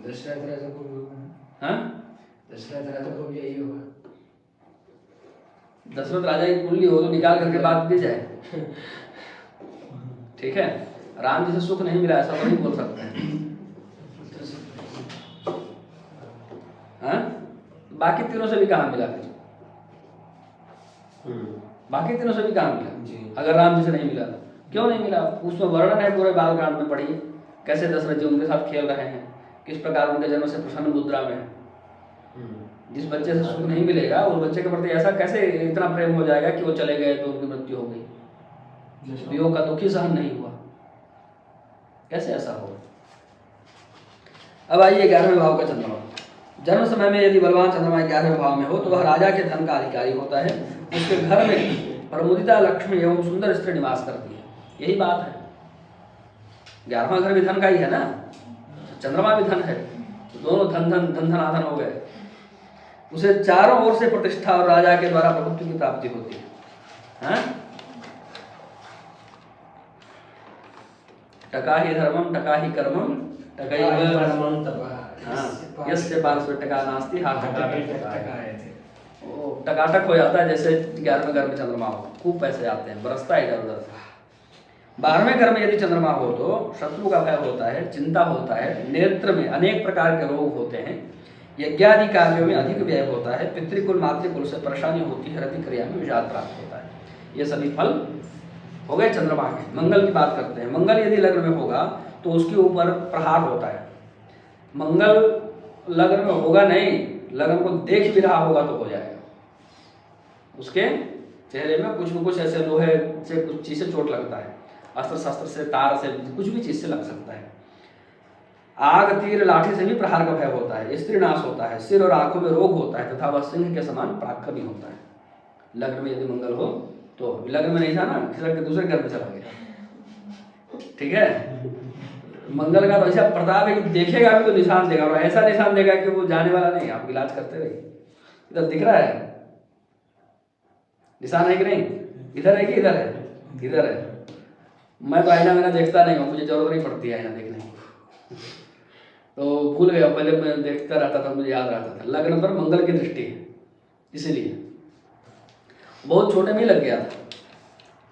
दशरथ राजा को भी हाँ दशरथ राजा को भी यही होगा। दशरथ राजा की कुंडली हो तो निकाल करके बात दी जाए। ठीक है, राम जी से सुख नहीं मिला ऐसा नहीं बोल सकते हैं। हाँ? बाकी तीनों से भी कहाँ मिला फिर? बाकी तीनों से भी कहाँ मिला? अगर राम जी से नहीं मिला क्यों नहीं मिला? उसमें वर्णन है पूरे बालकांड में, पढ़िए कैसे दशरथ जी उनके साथ खेल रहे हैं, किस प्रकार उनके जन्म से प्रसन्न मुद्रा में है। जिस बच्चे से सुख नहीं मिलेगा उस बच्चे के प्रति ऐसा कैसे इतना प्रेम हो जाएगा कि वो चले गए तो उनकी मृत्यु हो गई, वियोग का दुख ही सहन नहीं हुआ, कैसे ऐसा होगा? अब आइए 11वें भाव का चंद्रमा। जन्म समय में यदि बलवान चंद्रमा 11वें भाव में हो तो वह राजा के धन का अधिकारी होता है, उसके घर में प्रमुदिता लक्ष्मी एवं सुंदर स्त्री निवास करती है। यही बात है, 11वां घर भी धन का ही है ना, चंद्रमा भी धन है, तो दोनों धन धन धन धनाधन हो गए। उसे चारों ओर से प्रतिष्ठा और राजा के द्वारा प्रभुत्व की प्राप्ति होती है। हाँ? टका ही धर्मम टका ही कर्मम यस्य पार्श्वे टका नास्ति हाथ टकाटक हो जाता है। जैसे 11वें घर में चंद्रमा हो, खूब पैसे आते हैं, बरसता है इधर उधर से। 12वें घर में यदि चंद्रमा हो तो शत्रु का भय होता है, चिंता होता है, नेत्र में अनेक प्रकार के रोग होते हैं, यज्ञादि कार्यों में अधिक व्यय होता है, पितृकुल मातृकुल से परेशानी होती है, रति क्रिया में विषाद प्राप्त होता है। ये सभी फल हो गए चंद्रमा के। मंगल की बात करते हैं। मंगल यदि लग्न में होगा तो उसके ऊपर प्रहार होता है। मंगल लग्न में होगा नहीं, लग्न को देख भी रहा होगा तो हो जाएगा, उसके चेहरे में कुछ न कुछ ऐसे लोहे से कुछ चीज से चोट लगता है, अस्त्र शस्त्र से, तार से, कुछ भी चीज से लग सकता है। आग तीर लाठी से भी प्रहार का भय होता है, स्त्री नाश होता है, सिर और आंखों में रोग होता है तथा वह सिंह के समान प्राक्रमी होता है। लग्न में यदि मंगल हो तो, लग्न में नहीं था ना, खिसक के दूसरे घर में चला गया। ठीक है, मंगल का तो ऐसा प्रताप है कि देखेगा भी तो निशान देगा, और ऐसा निशान देगा कि वो जाने वाला नहीं, आप इलाज करते रहिए। इधर दिख रहा है निशान है कि नहीं? इधर है कि इधर है? इधर है। मैं तो आईना मेरा देखता नहीं हूँ, मुझे जरूरत नहीं पड़ती है आईना देखने की, तो भूल गया। पहले मैं देखता रहता था, मुझे याद रहता था। लग्न पर मंगल की दृष्टि है, इसीलिए बहुत छोटे में ही लग गया था,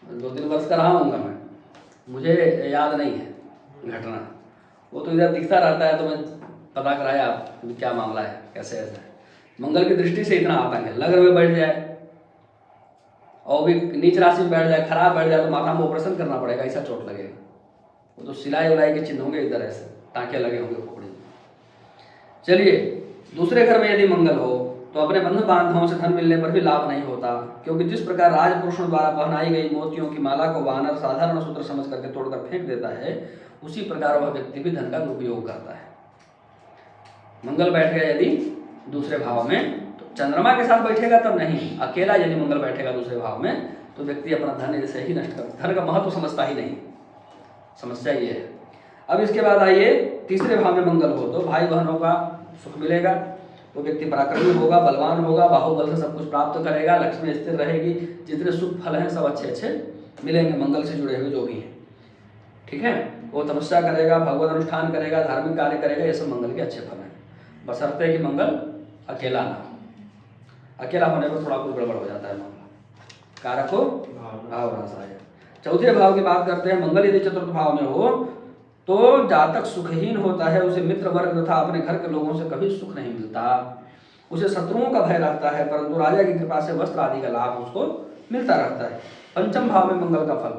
2-3 वर्ष का रहा हूँगा मैं, मुझे याद नहीं है घटना। वो तो इधर दिखता रहता है तो मैं पता कराया आप क्या मामला है, कैसे ऐसा है। मंगल की दृष्टि से इतना आतंक है। लग्न में बैठ जाए और भी नीच राशि में बैठ जाए, खराब बैठ जाए तो माथा में ऑपरेशन करना पड़ेगा, ऐसा चोट लगेगा। वो तो सिलाई उलाई के चिन्ह होंगे, इधर ऐसे टाँके लगे होंगे खोपड़ी में। चलिए, दूसरे घर में यदि मंगल हो तो अपने बंधु बांधवों से धन मिलने पर भी लाभ नहीं होता, क्योंकि जिस प्रकार राजपुरुषों द्वारा पहनाई गई मोतियों की माला को वानर साधारण सूत्र समझ करके तोड़कर फेंक देता है, उसी प्रकार वह व्यक्ति भी धन का दुरुपयोग करता है। मंगल बैठ गया यदि दूसरे भाव में, तो चंद्रमा के साथ बैठेगा तब नहीं, अकेला यदि मंगल बैठेगा दूसरे भाव में तो व्यक्ति अपना धन ऐसे ही नष्ट कर, धन का महत्व समझता ही नहीं। समस्या ये है। अब इसके बाद आइए, तीसरे भाव में मंगल हो तो भाई बहनों का सुख मिलेगा, वो व्यक्ति पराक्रमी होगा, बलवान होगा, बाहुबल से सब कुछ प्राप्त करेगा, लक्ष्मी स्थिर रहेगी, जितने सुख फल हैं सब अच्छे अच्छे मिलेंगे मंगल से जुड़े हुए जो भी हैं। ठीक है, वो तपस्या करेगा, भगवत अनुष्ठान करेगा, धार्मिक कार्य करेगा, ये सब मंगल के अच्छे फल हैं, बशर्ते कि मंगल अकेला ना हो। अकेला होने पर थोड़ा कुछ गड़बड़ हो जाता है। मंगल कारको भाव रसाय। चौथे भाव की बात करते हैं। मंगल यदि चतुर्थ भाव में हो तो जातक सुखहीन होता है, उसे मित्र वर्ग तथा अपने घर के लोगों से कभी सुख नहीं मिलता, उसे शत्रुओं का भय रहता है, परंतु राजा की कृपा से वस्त्र आदि का लाभ उसको मिलता रहता है। पंचम भाव में मंगल का फल।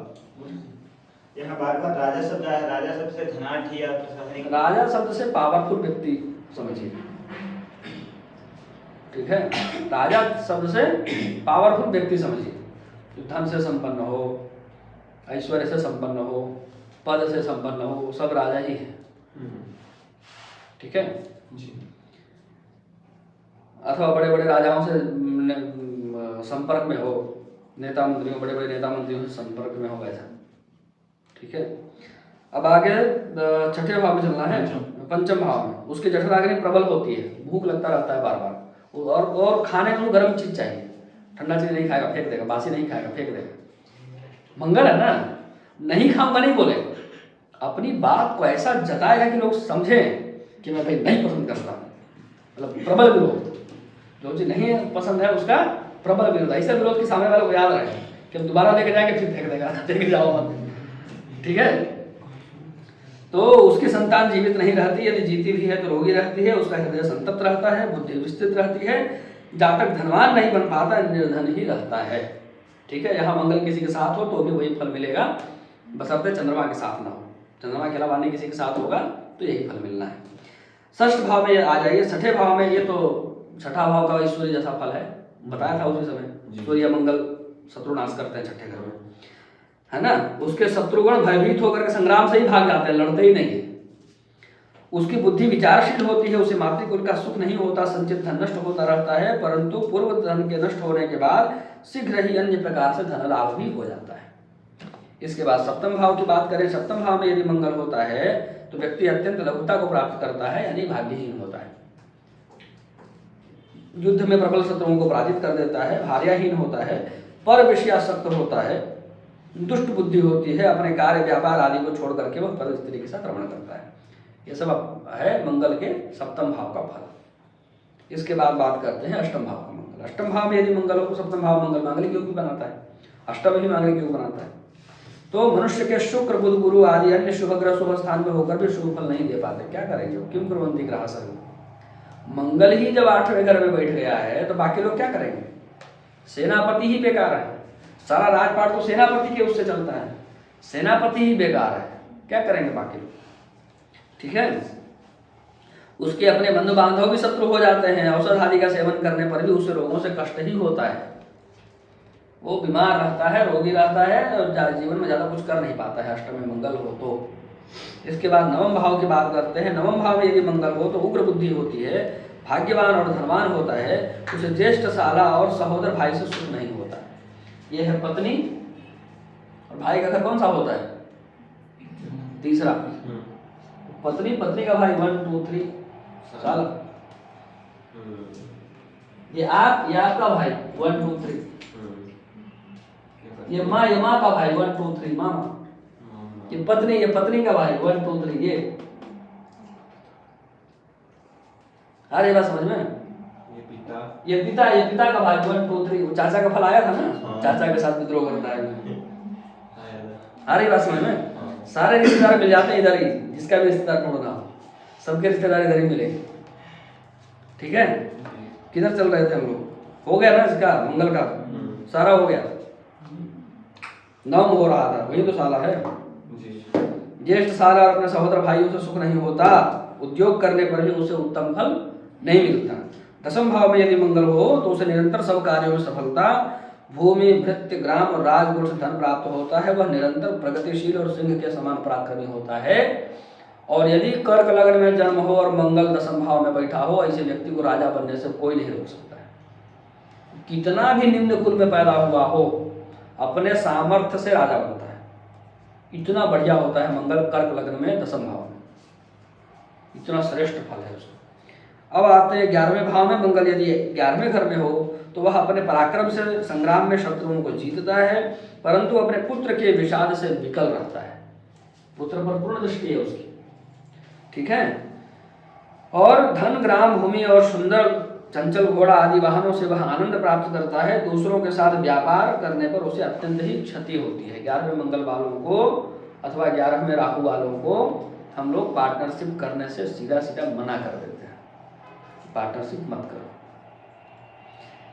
यहाँ बार-बार राजा शब्द आया, राजा शब्द से धनाढ्य या प्रशासनिक, राजा शब्द से पावरफुल व्यक्ति समझिए। ठीक है, राजा शब्द से पावरफुल व्यक्ति समझिए, धन से संपन्न हो, ऐश्वर्य से संपन्न हो, पद से संपन्न हो, सब राजा ही है। ठीक है जी। अथवा बड़े बड़े राजाओं से संपर्क में हो, नेता मंत्रियों, बड़े बड़े नेता मंत्रियों से संपर्क में हो ऐसा। ठीक है, अब आगे छठे भाव में चलना है, पंचम भाव में। उसकी जठराग्नि प्रबल होती है, भूख लगता रहता है बार बार, और खाने को गर्म चीज चाहिए, ठंडा चीज नहीं खाएगा फेंक देगा, बासी नहीं खाएगा फेंक देगा। मंगल है ना, नहीं खाऊंगा नहीं बोले, अपनी बात को ऐसा जताएगा कि लोग समझें कि मैं भाई नहीं पसंद करता, मतलब प्रबल विरोध, जो चीज नहीं पसंद है उसका प्रबल विरोध। ऐसा विरोध कि सामने वाले को याद रहे कि हम दोबारा लेके जाएंगे फिर फेंक देगा, लेके जाओ मत। ठीक है, तो उसकी संतान जीवित नहीं रहती, यदि जीती भी है तो रोगी रहती है, उसका हृदय संतप्त रहता है, बुद्धि विस्तृत रहती है, जातक धनवान नहीं बन पाता, निर्धन ही रहता है। ठीक है, यहाँ मंगल किसी के साथ हो तो भी वही फल मिलेगा, बशर्ते चंद्रमा के साथ ना हो। चंद्रमा के अलावा किसी के साथ होगा तो यही फल मिलना है। षष्ठ भाव में आ जाइए। छठे भाव में, ये तो छठा भाव का ईश्वरी जैसा फल है, बताया था उसी समय। सूर्य मंगल शत्रुनाश करते हैं छठे घर में, है ना। उसके शत्रुगण भयभीत होकर के संग्राम से ही भाग जाते हैं, लड़ते ही नहीं। उसकी बुद्धि विचारशील होती है, उसे मातृकुल का सुख नहीं होता, संचित धन नष्ट होता रहता है, परंतु पूर्व धन के नष्ट होने के बाद शीघ्र ही अन्य प्रकार से धन लाभ भी हो जाता है। इसके बाद सप्तम भाव की बात करें। सप्तम भाव में यदि मंगल होता है तो व्यक्ति अत्यंत लघुता को प्राप्त करता है, यानी भाग्यहीन होता है, युद्ध में प्रबल शत्रुओं को पराजित कर देता है, भार्याहीन होता है, पर विषयासक्त होता है, दुष्ट बुद्धि होती है, अपने कार्य व्यापार आदि को छोड़ करके वह पर स्त्री के साथ रमण करता है। ये सब है मंगल के सप्तम भाव का फल। इसके बाद बात करते हैं अष्टम भाव का मंगल। अष्टम भाव में यदि मंगल हो तो सप्तम भाव मंगल मांगलिक योग भी बनाता है, अष्टम ही मांगलिक योग बनाता है। तो मनुष्य के शुक्र बुध गुरु आदि अन्य शुभ ग्रह शुभ स्थान में होकर भी शुभ फल नहीं दे पाते, क्या करेंगे? क्यों कुर्वन्ति ग्रह सर्व। मंगल ही जब 8वें घर में बैठ गया है तो बाकी लोग क्या करेंगे? सेनापति ही बेकार है, सारा राजपाट तो सेनापति के उससे चलता है, सेनापति ही बेकार है, क्या करेंगे बाकी लोग? ठीक है, उसके अपने बंधु बांधव भी शत्रु हो जाते हैं, औषध आदि का सेवन करने पर भी उसे रोगों से कष्ट ही होता है, वो बीमार रहता है, रोगी रहता है और जीवन में ज्यादा कुछ कर नहीं पाता है अष्टम में मंगल हो तो। इसके बाद नवम भाव की बात करते हैं। नवम भाव में यदि मंगल हो तो उग्र बुद्धि होती है, भाग्यवान और धनवान होता है, उसे ज्येष्ठ साला और सहोदर भाई से सुख नहीं होता। ये है पत्नी और भाई का घर कौन सा होता है? तीसरा। पत्नी, पत्नी का भाई 1 2 3 साला, ये आपका भाई 1 2 3, ये माँ का भाई 1 2 3 मामा, ये पत्नी का भाई 1 2 3 ये। अरे बात समझ में? ये पिता का भाई 1 2 3। चाचा का फल आया था ना, चाचा के साथ विद्रोह करता है। अरे बात समझ में? सारे रिश्तेदार मिल जाते हैं इधर ही, जिसका भी रिश्तेदार ढूंढना हो सबके रिश्तेदार इधर ही मिलेंगे। ठीक है, किधर चल रहे थे हम लोग? हो गया ना इसका मंगल का सारा हो गया, नवम हो रहा था, वही तो साला है। ज्येष्ठ साला और अपने सहोदर भाइयों से सुख नहीं होता, उद्योग करने पर भी उसे उत्तम फल नहीं मिलता। दसम भाव में यदि मंगल हो तो उसे निरंतर सब कार्यों में सफलता, भूमि भृत्य ग्राम और राजगुण से धन प्राप्त होता है, वह निरंतर प्रगतिशील और सिंह के समान पराक्रमी होता है और यदि कर्क लग्न में जन्म हो और मंगल दशम भाव में बैठा हो, ऐसे व्यक्ति को राजा बनने से कोई नहीं रोक सकता है। कितना भी निम्न कुल में पैदा हुआ हो, अपने सामर्थ्य से राजा बनता है। इतना बढ़िया होता है मंगल कर्क लग्न में दशम भाव में, इतना श्रेष्ठ फल है उसका। अब आते हैं 11वें भाव में मंगल यदि 11वें घर में हो तो वह अपने पराक्रम से संग्राम में शत्रुओं को जीतता है, परंतु अपने पुत्र के विषाद से विकल रहता है। पुत्र पर पूर्ण दृष्टि है उसकी, ठीक है। और धन, ग्राम, भूमि और सुंदर चंचल घोड़ा आदि वाहनों से वह आनंद प्राप्त करता है। दूसरों के साथ व्यापार करने पर उसे अत्यंत ही क्षति होती है। 11वें मंगल वालों को अथवा 11वें राहु वालों को हम लोग पार्टनरशिप करने से सीधा सीधा मना कर देते हैं, पार्टनरशिप मत करो।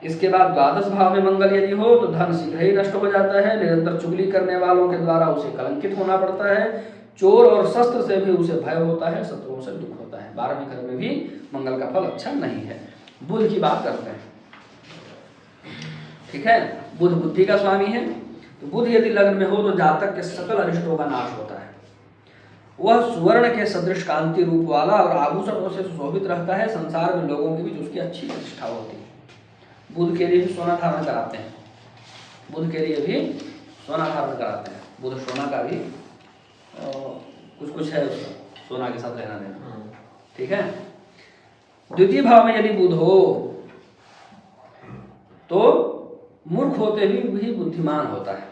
इसके बाद 12वें भाव में मंगल यदि हो तो धन शीघ्र ही नष्ट हो जाता है। निरंतर चुगली करने वालों के द्वारा उसे कलंकित होना पड़ता है। चोर और शस्त्र से भी उसे भय होता है, शत्रुओं से दुख होता है। 12वें घर में भी मंगल का फल अच्छा नहीं है। बुध की बात करते हैं, ठीक है। बुध बुद्धि का स्वामी है, तो बुध यदि लग्न में हो तो जातक के सकल अरिष्टों का नाश होता है। वह सुवर्ण के सदृश कांति रूप वाला और आभूषणों से सुशोभित रहता है। संसार में लोगों के बीच उसकी अच्छी प्रतिष्ठा होती है। बुध के लिए भी सोना धारण कराते हैं, बुध के लिए भी सोना धारण कराते हैं। बुध सोना का भी कुछ है उसका, सोना के साथ रहना देना, ठीक है। द्वितीय भाव में यदि बुध हो तो मूर्ख होते हुए भी बुद्धिमान होता है।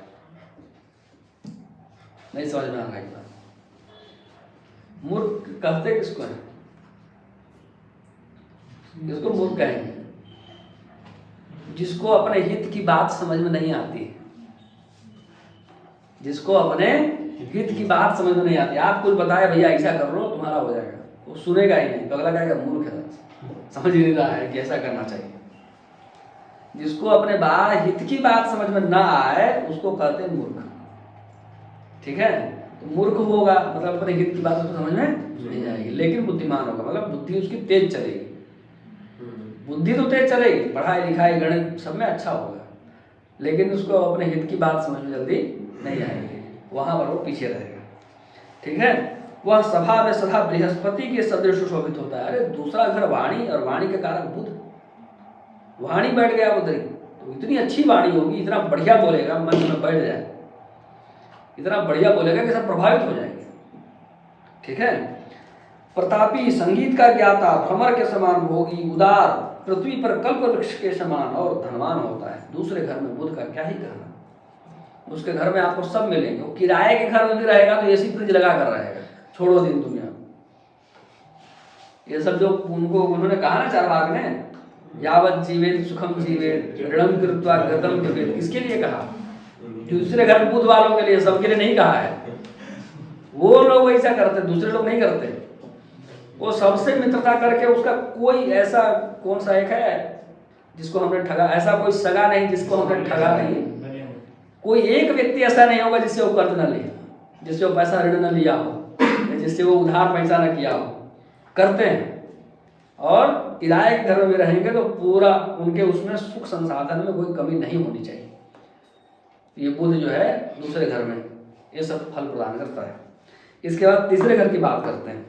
नहीं समझ में आ रहा है? मूर्ख कहते किसको है? किसको मूर्ख कहेंगे? जिसको अपने हित की बात समझ में नहीं आती, जिसको अपने हित की बात समझ में नहीं आती। आप कुछ बताए भैया ऐसा कर लो तुम्हारा हो जाएगा, वो सुनेगा ही नहीं, तो अगला कहेगा मूर्ख है, समझ ही नहीं रहा है कि ऐसा करना चाहिए। जिसको अपने हित की बात समझ में ना आए उसको कहते हैं मूर्ख, ठीक है। तो मूर्ख होगा मतलब अपने हित की बात उसको समझ में नहीं आएगी, लेकिन बुद्धिमान होगा मतलब बुद्धि उसकी तेज चलेगी। बुद्धि तो तेज चलेगी, पढ़ाई लिखाई गणित सब में अच्छा होगा, लेकिन उसको अपने हित की बात समझ में जल्दी नहीं आएगी, वहां पर वो पीछे रहेगा, ठीक है। वह सभा में सदा बृहस्पति के सदृश सुशोभित होता है। अरे दूसरा घर वाणी, और वाणी के कारक बुध, वाणी बैठ गया उधर, तो इतनी अच्छी वाणी होगी, इतना बढ़िया बोलेगा, मन में बैठ जाए, इतना बढ़िया बोलेगा कि सब प्रभावित हो जाएंगे, ठीक है। प्रतापी, संगीत का ज्ञाता, भ्रमर के समान भोगी, उदार, पृथ्वी पर कल्प वृक्ष के समान और धनवान होता है। दूसरे घर में बुध का क्या ही कहना, उसके घर में आपको सब मिलेंगे। वो किराए के घर में भी रहेगा तो एसी फ्रिज लगा कर रहेगा, छोड़ो दिन दुनिया। ये सब जो उनको उन्होंने कहा ना चारवाक ने, यावत जीवेत सुखम जीवेत ऋणम कृत्वा गतम कृपेत, किसके लिए कहा? दूसरे घर बुध वालों के लिए, सबके लिए नहीं कहा है। वो लोग ऐसा करते, दूसरे लोग नहीं करते। वो सबसे मित्रता करके उसका कोई ऐसा कौन सा एक है जिसको हमने ठगा, ऐसा कोई सगा नहीं जिसको हमने ठगा नहीं। कोई एक व्यक्ति ऐसा नहीं होगा जिससे वो कर्ज न ले, जिससे वो पैसा ऋण न लिया हो, जिससे वो उधार पैसा न किया हो, करते हैं। और किराए के घर में रहेंगे तो पूरा उनके उसमें सुख संसाधन में कोई कमी नहीं होनी चाहिए। ये बुध जो है दूसरे घर में ये सब फल प्रदान करता है। इसके बाद तीसरे घर की बात करते हैं।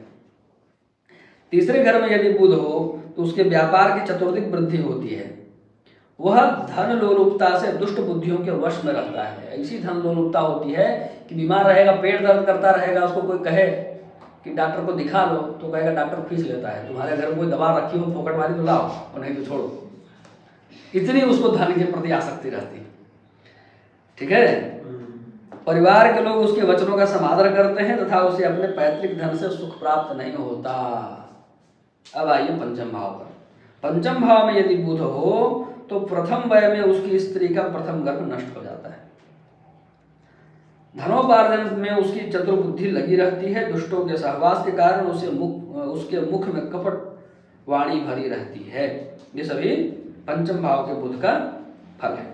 तीसरे घर में यदि बुध हो तो उसके व्यापार की चतुर्दिक वृद्धि होती है। वह धन लोलुपता से दुष्ट बुद्धियों के वश में रहता है। ऐसी धन लोलुपता होती है कि बीमार रहेगा, पेट दर्द करता रहेगा, उसको कोई कहे कि डॉक्टर को दिखा लो तो कहेगा डॉक्टर फीस लेता है, तुम्हारे घर में कोई दवा रखी हो फोकट वाली तो लाओ, और नहीं तो छोड़ो। इतनी उसको धन के प्रति आसक्ति रहती है, ठीक है। परिवार के लोग उसके वचनों का समादर करते हैं तथा उसे अपने पैतृक धन से सुख प्राप्त नहीं होता। अब आइए पंचम भाव पर। पंचम भाव में यदि बुध हो तो प्रथम वय में उसकी स्त्री का प्रथम गर्भ नष्ट हो जाता है। धनोपार्जन में उसकी चतुर बुद्धि लगी रहती है। दुष्टों के सहवास के कारण उसके मुख में कपट वाणी भरी रहती है। ये सभी पंचम भाव के बुध का फल है।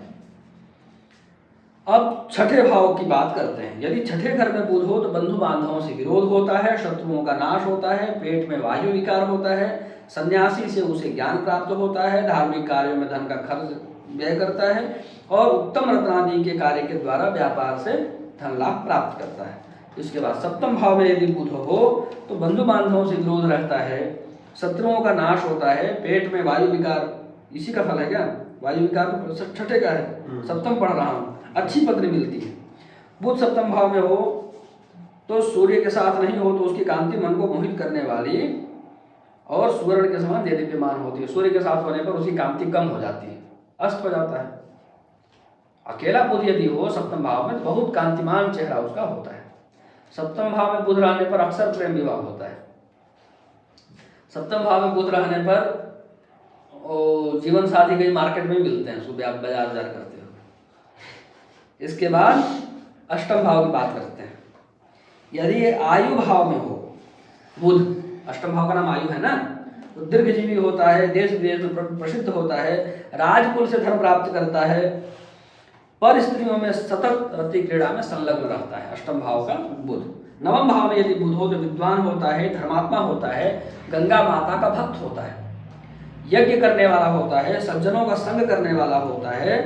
अब छठे भाव की बात करते हैं। यदि छठे घर में बुध हो तो बंधु बांधवों से विरोध होता है, शत्रुओं का नाश होता है, पेट में वायु विकार होता है, सन्यासी से उसे ज्ञान प्राप्त होता है, धार्मिक कार्यों में धन का खर्च व्यय करता है और उत्तम रत्नादि के कार्य के द्वारा व्यापार से धन लाभ प्राप्त करता है। इसके बाद सप्तम भाव में यदि बुध हो तो बंधु बांधवों से विरोध रहता है, शत्रुओं का नाश होता है, पेट में वायु विकार, इसी का फल है क्या? वायु विकार तो छठे का है, सप्तम पढ़ रहा हूँ, अच्छी पत्नी मिलती है। बुध सप्तम भाव में हो तो सूर्य के साथ नहीं हो तो उसकी कांति मन को मोहित करने वाली और सुवर्ण के समान देदीप्यमान होती है। सूर्य के साथ होने पर उसकी कांति कम हो जाती है, अस्त हो जाता है। अकेला बुध यदि हो सप्तम भाव में तो बहुत कांतिमान चेहरा उसका होता है। सप्तम भाव में बुध रहने पर अक्सर प्रेम विवाह होता है। सप्तम भाव में बुध रहने पर जीवन साथी कहीं मार्केट में मिलते हैं, सुबह आप बाजार करते हो। इसके बाद अष्टम भाव की बात करते हैं। यदि ये आयु भाव में हो बुध, अष्टम भाव का नाम आयु है ना, तो दीर्घजीवी होता है, देश विदेश में प्रसिद्ध होता है, राजकुल से धन प्राप्त करता है, पर स्त्रियों में सतत रति क्रीड़ा में संलग्न रहता है। अष्टम भाव का बुध। नवम भाव में यदि बुध हो तो विद्वान होता है, धर्मात्मा होता है, गंगा माता का भक्त होता है, यज्ञ करने वाला होता है, सज्जनों का संग करने वाला होता है,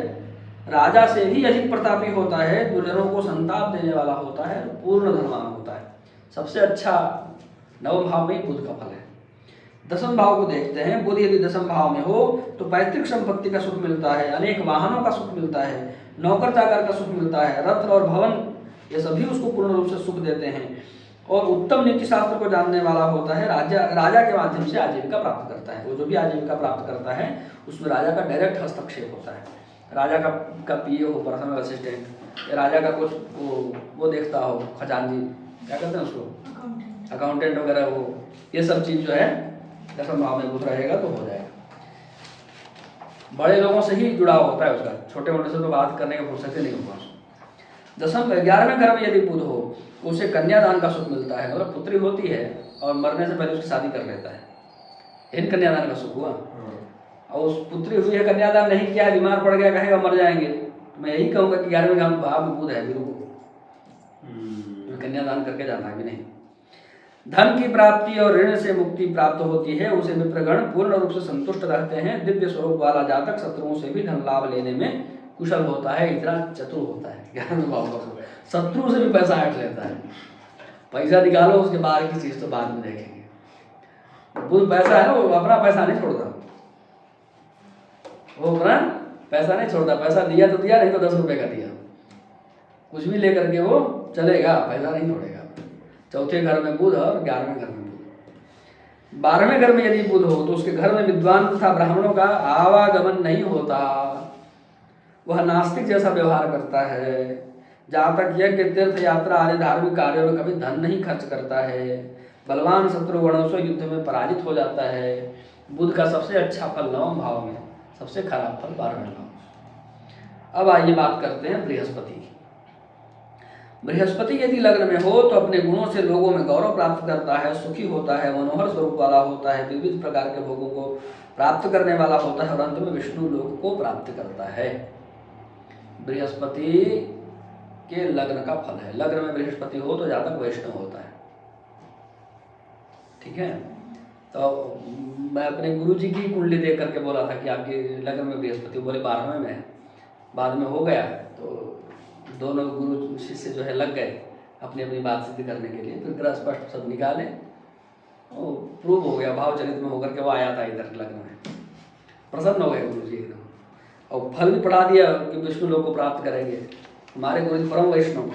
राजा से भी अधिक प्रतापी होता है, दुर्जनों को संताप देने वाला होता है, पूर्ण धनवान होता है। सबसे अच्छा नवम भाव में बुध का फल है। दसम भाव को देखते हैं। बुध यदि दसम भाव में हो तो पैतृक संपत्ति का सुख मिलता है, अनेक वाहनों का सुख मिलता है, नौकर चाकर का सुख मिलता है, रत्न और भवन ये सभी उसको पूर्ण रूप से सुख देते हैं, और उत्तम नीति शास्त्र को जानने वाला होता है। राजा के माध्यम से आजीविका प्राप्त करता है। वो जो भी आजीविका प्राप्त करता है उसमें राजा का डायरेक्ट हस्तक्षेप होता है। राजा का पीए हो, पर्सनल असिस्टेंट, या राजा का कुछ वो देखता हो, खजानजी क्या कहते हैं उसको, अकाउंटेंट वगैरह, वो ये सब चीज़ जो है दसम भाव में बुध रहेगा तो हो जाएगा। बड़े लोगों से ही जुड़ाव होता है उसका, छोटे मोटे से तो बात करने का फुर्सत ही नहीं होगा। 11वें घर में यदि बुध हो तो उसे कन्यादान का सुख मिलता है, मतलब पुत्री होती है और मरने से पहले उसकी शादी कर लेता है, इन कन्यादान का सुख हुआ। और उस पुत्री हुई है, कन्यादान नहीं किया, बीमार पड़ गया, कहेगा मर जाएंगे, तो मैं यही कहूँगा कि 11वें भाव में बुध है, गुरु को कन्यादान करके जाना भी नहीं। धन की प्राप्ति और ऋण से मुक्ति प्राप्त होती है, उसे विप्रगण पूर्ण रूप से संतुष्ट रहते हैं। दिव्य स्वरूप वाला जातक शत्रुओं से भी धन लाभ लेने में कुशल होता है, इतना चतुर होता है। 11वें भाव का शत्रु से भी पैसा हट लेता है। पैसा निकालो, उसके बाहर की चीज तो बाद में देखेंगे। बुध पैसा है ना, वो अपना पैसा नहीं छोड़ता, वो अपना पैसा नहीं छोड़ता। पैसा दिया तो दिया, नहीं तो 10 रुपए का दिया, कुछ भी लेकर के वो चलेगा, पैसा नहीं छोड़ेगा। चौथे घर में बुध और 11वें घर में बुध। 12वें घर में यदि बुध हो तो उसके घर में विद्वान तथा ब्राह्मणों का आवागमन नहीं होता, वह नास्तिक जैसा व्यवहार करता है। जहाँ तक यज्ञ, तीर्थ यात्रा आदि धार्मिक कार्यों में कभी धन नहीं खर्च करता है। बलवान शत्रु गणों से युद्ध में पराजित हो जाता है। बुध का सबसे अच्छा फल 9वें भाव में, सबसे खराब फल 12वें भाव में। अब आइए बात करते हैं बृहस्पति की। बृहस्पति यदि लग्न में हो तो अपने गुणों से लोगों में गौरव प्राप्त करता है, सुखी होता है, मनोहर स्वरूप वाला होता है, विविध प्रकार के भोगों को प्राप्त करने वाला होता है और अंत में विष्णु लोक को प्राप्त करता है। बृहस्पति के लग्न का फल है। लग्न में बृहस्पति हो तो जातक वैष्णव होता है। ठीक है, तो मैं अपने गुरु जी की कुंडली देख करके बोला था कि आपके लग्न में बृहस्पति, बोले 12वें में है। बाद में हो गया तो दोनों गुरु शिष्य जो है लग गए अपनी अपनी बात सिद्ध करने के लिए। फिर ग्रह स्पष्ट सब निकाले, वो प्रूव हो गया, भाव चरित में होकर के वो आया था इधर लग्न में। प्रसन्न हो गए गुरु जी एकदम, और फल भी पढ़ा दिया कि विष्णु लोक को प्राप्त करेंगे। हमारे गुरु जी परम वैष्णव,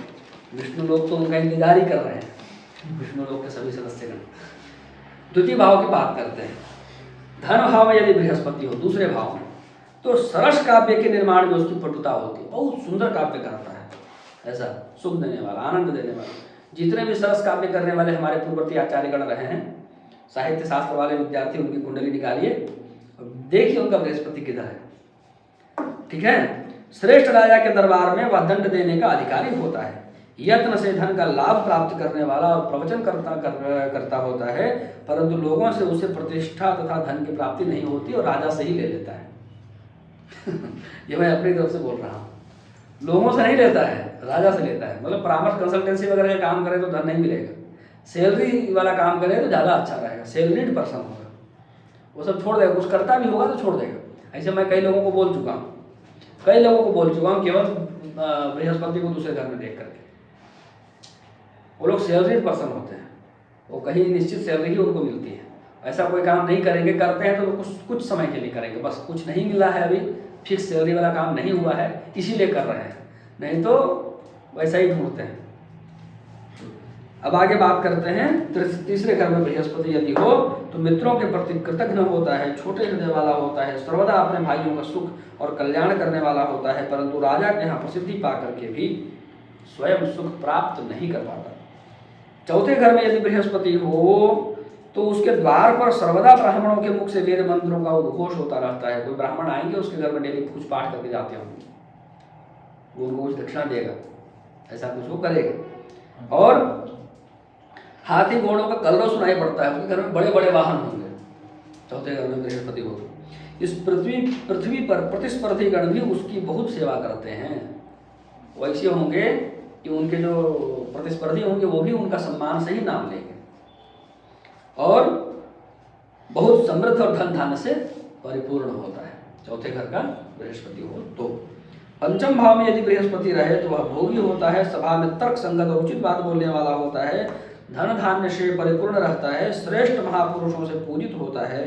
विष्णु लोक तो उनका इंतजार ही कर रहे हैं, विष्णु लोक के सभी सदस्यगण। द्वितीय भाव की बात करते हैं। धन भाव में यदि बृहस्पति हो दूसरे भाव में तो सरस काव्य के निर्माण में उसकी पटुता होती है, बहुत सुंदर काव्य करता है, ऐसा सुख देने वाला, आनंद देने वाला। जितने भी सरस काव्य करने वाले हमारे पूर्ववर्ती आचार्यगण रहे हैं, साहित्य शास्त्र वाले विद्यार्थी, उनकी कुंडली निकालिए, देखिए उनका बृहस्पति किधर है। ठीक है, श्रेष्ठ राजा के दरबार में वह दंड देने का अधिकारी होता है, यत्न से धन का लाभ प्राप्त करने वाला और प्रवचन करता होता है, परंतु लोगों से उसे प्रतिष्ठा तथा धन की प्राप्ति नहीं होती और राजा से ही ले लेता है। ये मैं अपनी तरफ से बोल रहा हूँ, लोगों से नहीं लेता है, राजा से लेता है। मतलब परामर्श कंसल्टेंसी वगैरह का काम करे तो धन नहीं मिलेगा, सैलरी वाला काम करे तो ज़्यादा अच्छा रहेगा, सैलरीड पर्सन होगा, वो सब छोड़ देगा, कुछ करता भी होगा तो छोड़ देगा। ऐसे मैं कई लोगों को बोल चुका हूँ, केवल बृहस्पति को दूसरे घर में देख करके। वो लोग सैलरी पर्सन होते हैं, वो कहीं निश्चित सैलरी ही उनको मिलती है। ऐसा कोई काम नहीं करेंगे, करते हैं तो कुछ समय के लिए करेंगे, बस कुछ नहीं मिला है अभी, फिक्स सैलरी वाला काम नहीं हुआ है इसीलिए कर रहे हैं, नहीं तो वैसा ही ढूंढते हैं। अब आगे बात करते हैं, तीसरे घर में बृहस्पति यदि हो तो मित्रों के प्रति कृतज्ञ होता है, छोटे हृदय वाला होता है, सर्वदा अपने भाइयों का सुख और कल्याण करने वाला होता है, परंतु राजा के यहाँ प्रसिद्धि पा करके भी स्वयं सुख प्राप्त नहीं कर पाता। चौथे घर में यदि बृहस्पति हो तो उसके द्वार पर सर्वदा ब्राह्मणों के मुख से वेद मंत्रों का उद्घोष होता रहता है। कोई ब्राह्मण आएंगे उसके घर में डेली कुछ पाठ करके जाते होंगे, वो उनको कुछ दक्षिणा देगा, ऐसा कुछ वो करेगा। और हाथी घोड़ों का कलरव सुनाई पड़ता है, उसके घर में बड़े बड़े वाहन होंगे चौथे घर में बृहस्पति हो। इस पृथ्वी पर प्रतिस्पर्धी गण भी उसकी बहुत सेवा करते हैं। वैसे होंगे कि उनके जो प्रतिस्पर्धी होंगे वो भी उनका सम्मान से ही नाम लेंगे, और बहुत समृद्ध और धन धान्य से परिपूर्ण होता है चौथे घर का बृहस्पति हो तो। पंचम भाव में यदि बृहस्पति रहे तो वह भोगी होता है, सभा में तर्क संगत और उचित बात बोलने वाला होता है, धन धान्य से परिपूर्ण रहता है, श्रेष्ठ महापुरुषों से पूजित होता है,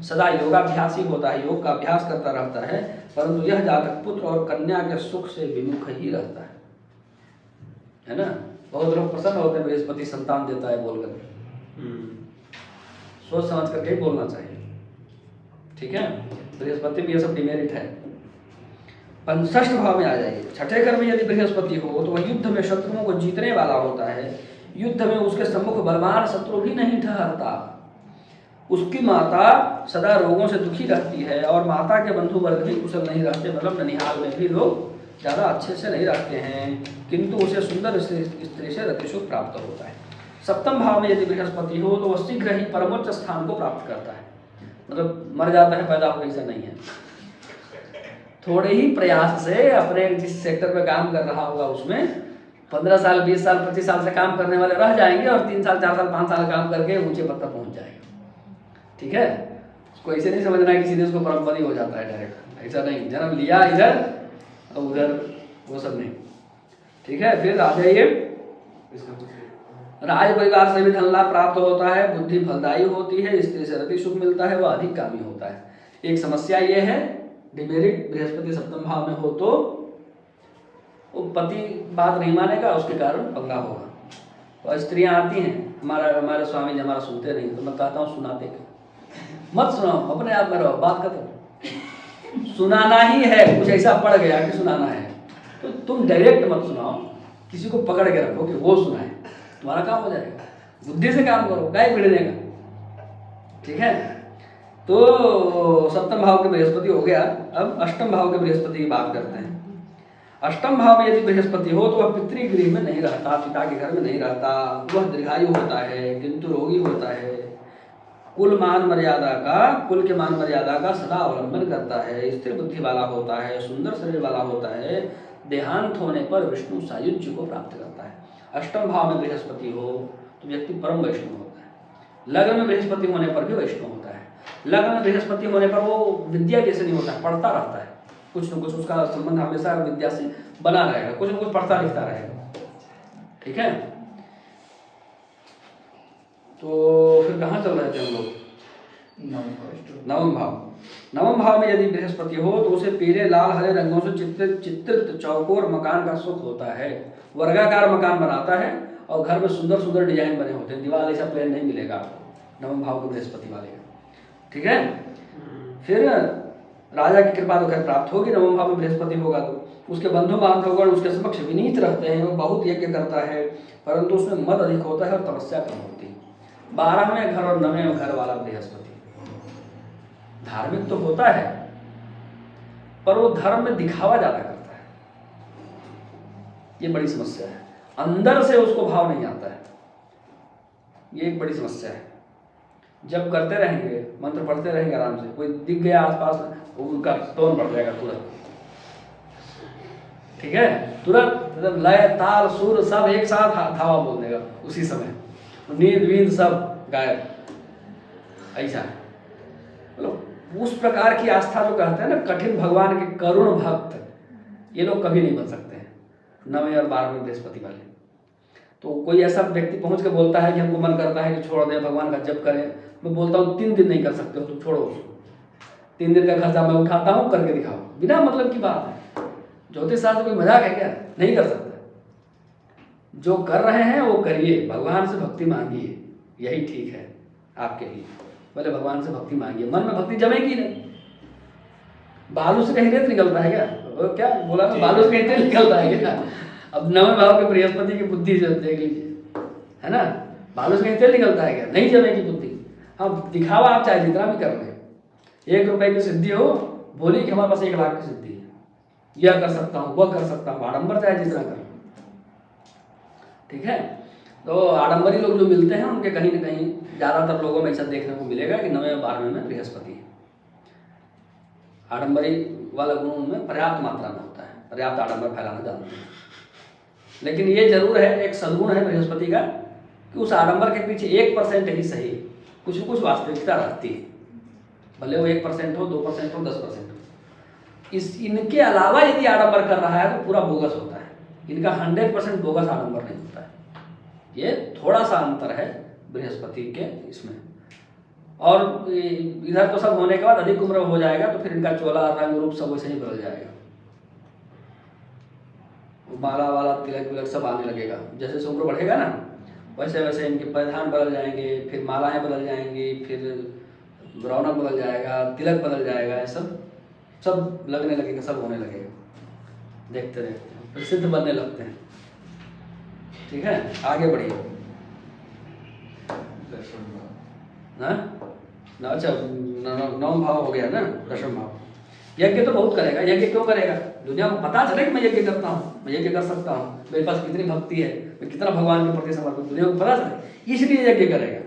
सदा योगाभ्यासी होता है, योग का अभ्यास करता रहता है, परंतु यह जातक पुत्र और कन्या के सुख से विमुख ही रहता है ना। बहुत लोग प्रसन्न होते हैं बृहस्पति संतान देता है बोलकर, सोच समझ करके बोलना चाहिए, ठीक है। बृहस्पति में यह सब डिमेरिट है। षष्ठ भाव में आ जाइए, छठे घर में यदि बृहस्पति हो तो वह युद्ध में शत्रुओं को जीतने वाला होता है, युद्ध में उसके सम्मुख बलवान शत्रु भी नहीं ठहरता, उसकी माता सदा रोगों से दुखी रहती है, और माता के बंधु वर्ग भी कुशल नहीं रहते, मतलब ननिहाल में भी लोग ज़्यादा अच्छे से नहीं रहते हैं, किंतु उसे सुंदर स्त्री से रतिसुख प्राप्त होता है। सप्तम भाव में यदि बृहस्पति हो तो वह शीघ्र ही परमोच्च स्थान को प्राप्त करता है, मतलब मर जाता है पैदा हो, ऐसा नहीं है, थोड़े ही प्रयास से अपने जिस सेक्टर में काम कर रहा होगा उसमें 15 साल 20 साल 25 साल से काम करने वाले रह जाएंगे, और 3 साल 4 साल 5 साल काम करके ऊंचे पद तक पहुंच जाएंगे, ठीक है। उसको ऐसे नहीं समझना है कि सीधे उसको परमपति हो जाता है डायरेक्ट, ऐसा नहीं, जन्म लिया इधर और उधर, वो सब नहीं, ठीक है। फिर आ जाइए, राज परिवार से भी धन लाभ प्राप्त होता है, बुद्धि फलदायी होती है, स्त्री से रति सुख मिलता है, वह अधिक कामी होता है। एक समस्या ये है, डिमेरिट बृहस्पति सप्तम भाव में हो तो वो पति बात नहीं मानेगा, उसके कारण पंगा होगा। और स्त्रियां आती हैं, हमारे स्वामी जी हमारा सुनते नहीं, तो मैं कहता हूँ सुनाते क्यों, मत सुनाओ, अपने आप में रहो, बात खत्म। सुनाना ही है, कुछ ऐसा पड़ गया कि सुनाना है तो तुम डायरेक्ट मत सुनाओ, किसी को पकड़ के रखो कि वो सुनाए, तुम्हारा काम हो जाएगा। बुद्धि से काम करो, गाय भिड़ने का, ठीक है। तो सप्तम भाव के बृहस्पति हो गया। अब अष्टम भाव के बृहस्पति की बात करते हैं। अष्टम भाव में यदि बृहस्पति हो तो वह पितृगृह में नहीं रहता, पिता के घर में नहीं रहता, वह दीर्घायु होता है किंतु रोगी होता है, कुल के मान मर्यादा का सदा अवलंबन करता है, स्थिर बुद्धि वाला होता है, सुंदर शरीर वाला होता है, देहांत होने पर विष्णु सायुज्य को प्राप्त करता है। अष्टम भाव में बृहस्पति हो तो व्यक्ति परम वैष्णव होता है। लग्न में बृहस्पति होने पर भी वैष्णव होता है। लग्न में बृहस्पति होने पर वो विद्या जैसे नहीं होता है, पढ़ता रहता है, कुछ न कुछ उसका संबंध हमेशा विद्या से बना रहेगा, कुछ न कुछ पढ़ता लिखता रहेगा, ठीक है। तो फिर कहाँ चल रहे थे हम लोग? नवम भाव में यदि बृहस्पति हो तो उसे पीले लाल हरे रंगों से चित्रित चौकोर मकान का सुख होता है, वर्गाकार मकान बनाता है और घर में सुंदर सुंदर डिजाइन बने होते हैं, दीवार ऐसा प्लेन नहीं मिलेगा आपको नवम भाव के बृहस्पति वाले का, ठीक है। फिर राजा की कृपा तो घर प्राप्त होगी, नवम भाव में बृहस्पति होगा तो उसके बंधु बांधवगण उसके समक्ष विनीत रहते हैं, वो बहुत यज्ञ करता है, परंतु उसमें मद अधिक होता है और तपस्या कम होती है। 12वें घर और 9वें घर वाला बृहस्पति धार्मिक तो होता है पर वो धर्म में दिखावा ज्यादा करता है, ये बड़ी समस्या है, अंदर से उसको भाव नहीं आता है, ये एक बड़ी समस्या है। जब करते रहेंगे, मंत्र पढ़ते रहेंगे आराम से, कोई दिख गया आसपास उनका टोन बढ़ जाएगा तुरंत, ठीक है, तुरंत मतलब लय ताल सुर सब एक साथ धावा बोल देगा उसी समय, नींद वींद सब गायब, ऐसा है। मतलब उस प्रकार की आस्था जो कहते हैं ना, कठिन भगवान के करुण भक्त, ये लोग कभी नहीं बन सकते हैं 9वें और 12वें बृहस्पति वाले। तो कोई ऐसा व्यक्ति पहुंच के बोलता है कि हमको मन करता है कि छोड़ दें, भगवान का जप करें, मैं बोलता हूँ 3 दिन नहीं कर सकते हो तो छोड़ो उसको। 3 दिन का खर्चा मैं उठाता हूँ, करके दिखाओ, बिना मतलब की बात है। ज्योतिष शास्त्र कोई मजाक है क्या? नहीं कर सकते। जो कर रहे हैं वो करिए, भगवान से भक्ति मांगिए, यही ठीक है आपके लिए। बोले भगवान से भक्ति मांगिए, मन में भक्ति जमेगी नहीं। बालू से कहीं रेत निकलता है क्या? वो क्या बोला था, बालू से कहीं तेल निकलता है क्या? अब 9वें भाव के बृहस्पति की बुद्धि से देख लीजिए, है ना, बालू से कहीं तेल निकलता है क्या? नहीं जमेगी बुद्धि। हाँ, दिखावा आप चाहे जितना भी कर लें, 1 रुपए की सिद्धि हो, बोली कि हमारे पास 1 लाख की सिद्धि है, यह कर सकता हूँ, वह कर सकता हूँ, आडंबर चाहे जितना कर, ठीक है। तो आडंबरी लोग जो मिलते हैं उनके कहीं ना कहीं ज़्यादातर लोगों में ऐसा देखने को मिलेगा कि 9वें और 12वें में बृहस्पति है। आडंबरी वाला गुण उनमें पर्याप्त मात्रा में होता है, पर्याप्त आडंबर फैलाना जानते हैं। लेकिन ये जरूर है, एक सद्गुण है बृहस्पति का कि उस आडंबर के पीछे 1% ही सही कुछ न कुछ वास्तविकता रहती है, भले वो 1% हो, 2% हो, 10% हो। इनके अलावा यदि आडंबर कर रहा है तो पूरा बोगस होता है। इनका 100% बोगस आडंबर नहीं होता है। ये थोड़ा सा अंतर है बृहस्पति के इसमें। और इधर तो सब होने के बाद अधिक उम्र हो जाएगा तो फिर इनका चोला, रंग, रूप सब वैसे ही बदल जाएगा, माला वाला, तिलक विलक सब आने लगेगा। जैसे जैसे उम्र बढ़ेगा ना वैसे वैसे इनके परिधान बदल जाएंगे, फिर मालाएं बदल जाएंगी, फिर रौनक बदल जाएगा, तिलक बदल जाएगा, ये सब लगने लगेगा, सब होने लगेगा, देखते देखते प्रसिद्ध बनने लगते हैं। ठीक है, आगे बढ़िए। अच्छा, 9वां भाव हो गया ना, 10वां भाव। यज्ञ तो बहुत करेगा। यज्ञ क्यों करेगा? दुनिया को पता चले कि मैं यज्ञ करता हूँ, मैं यज्ञ कर सकता हूँ, मेरे पास कितनी भक्ति है, मैं कितना भगवान के प्रति समर्पित, दुनिया को पता चले, इसलिए यज्ञ करेगा।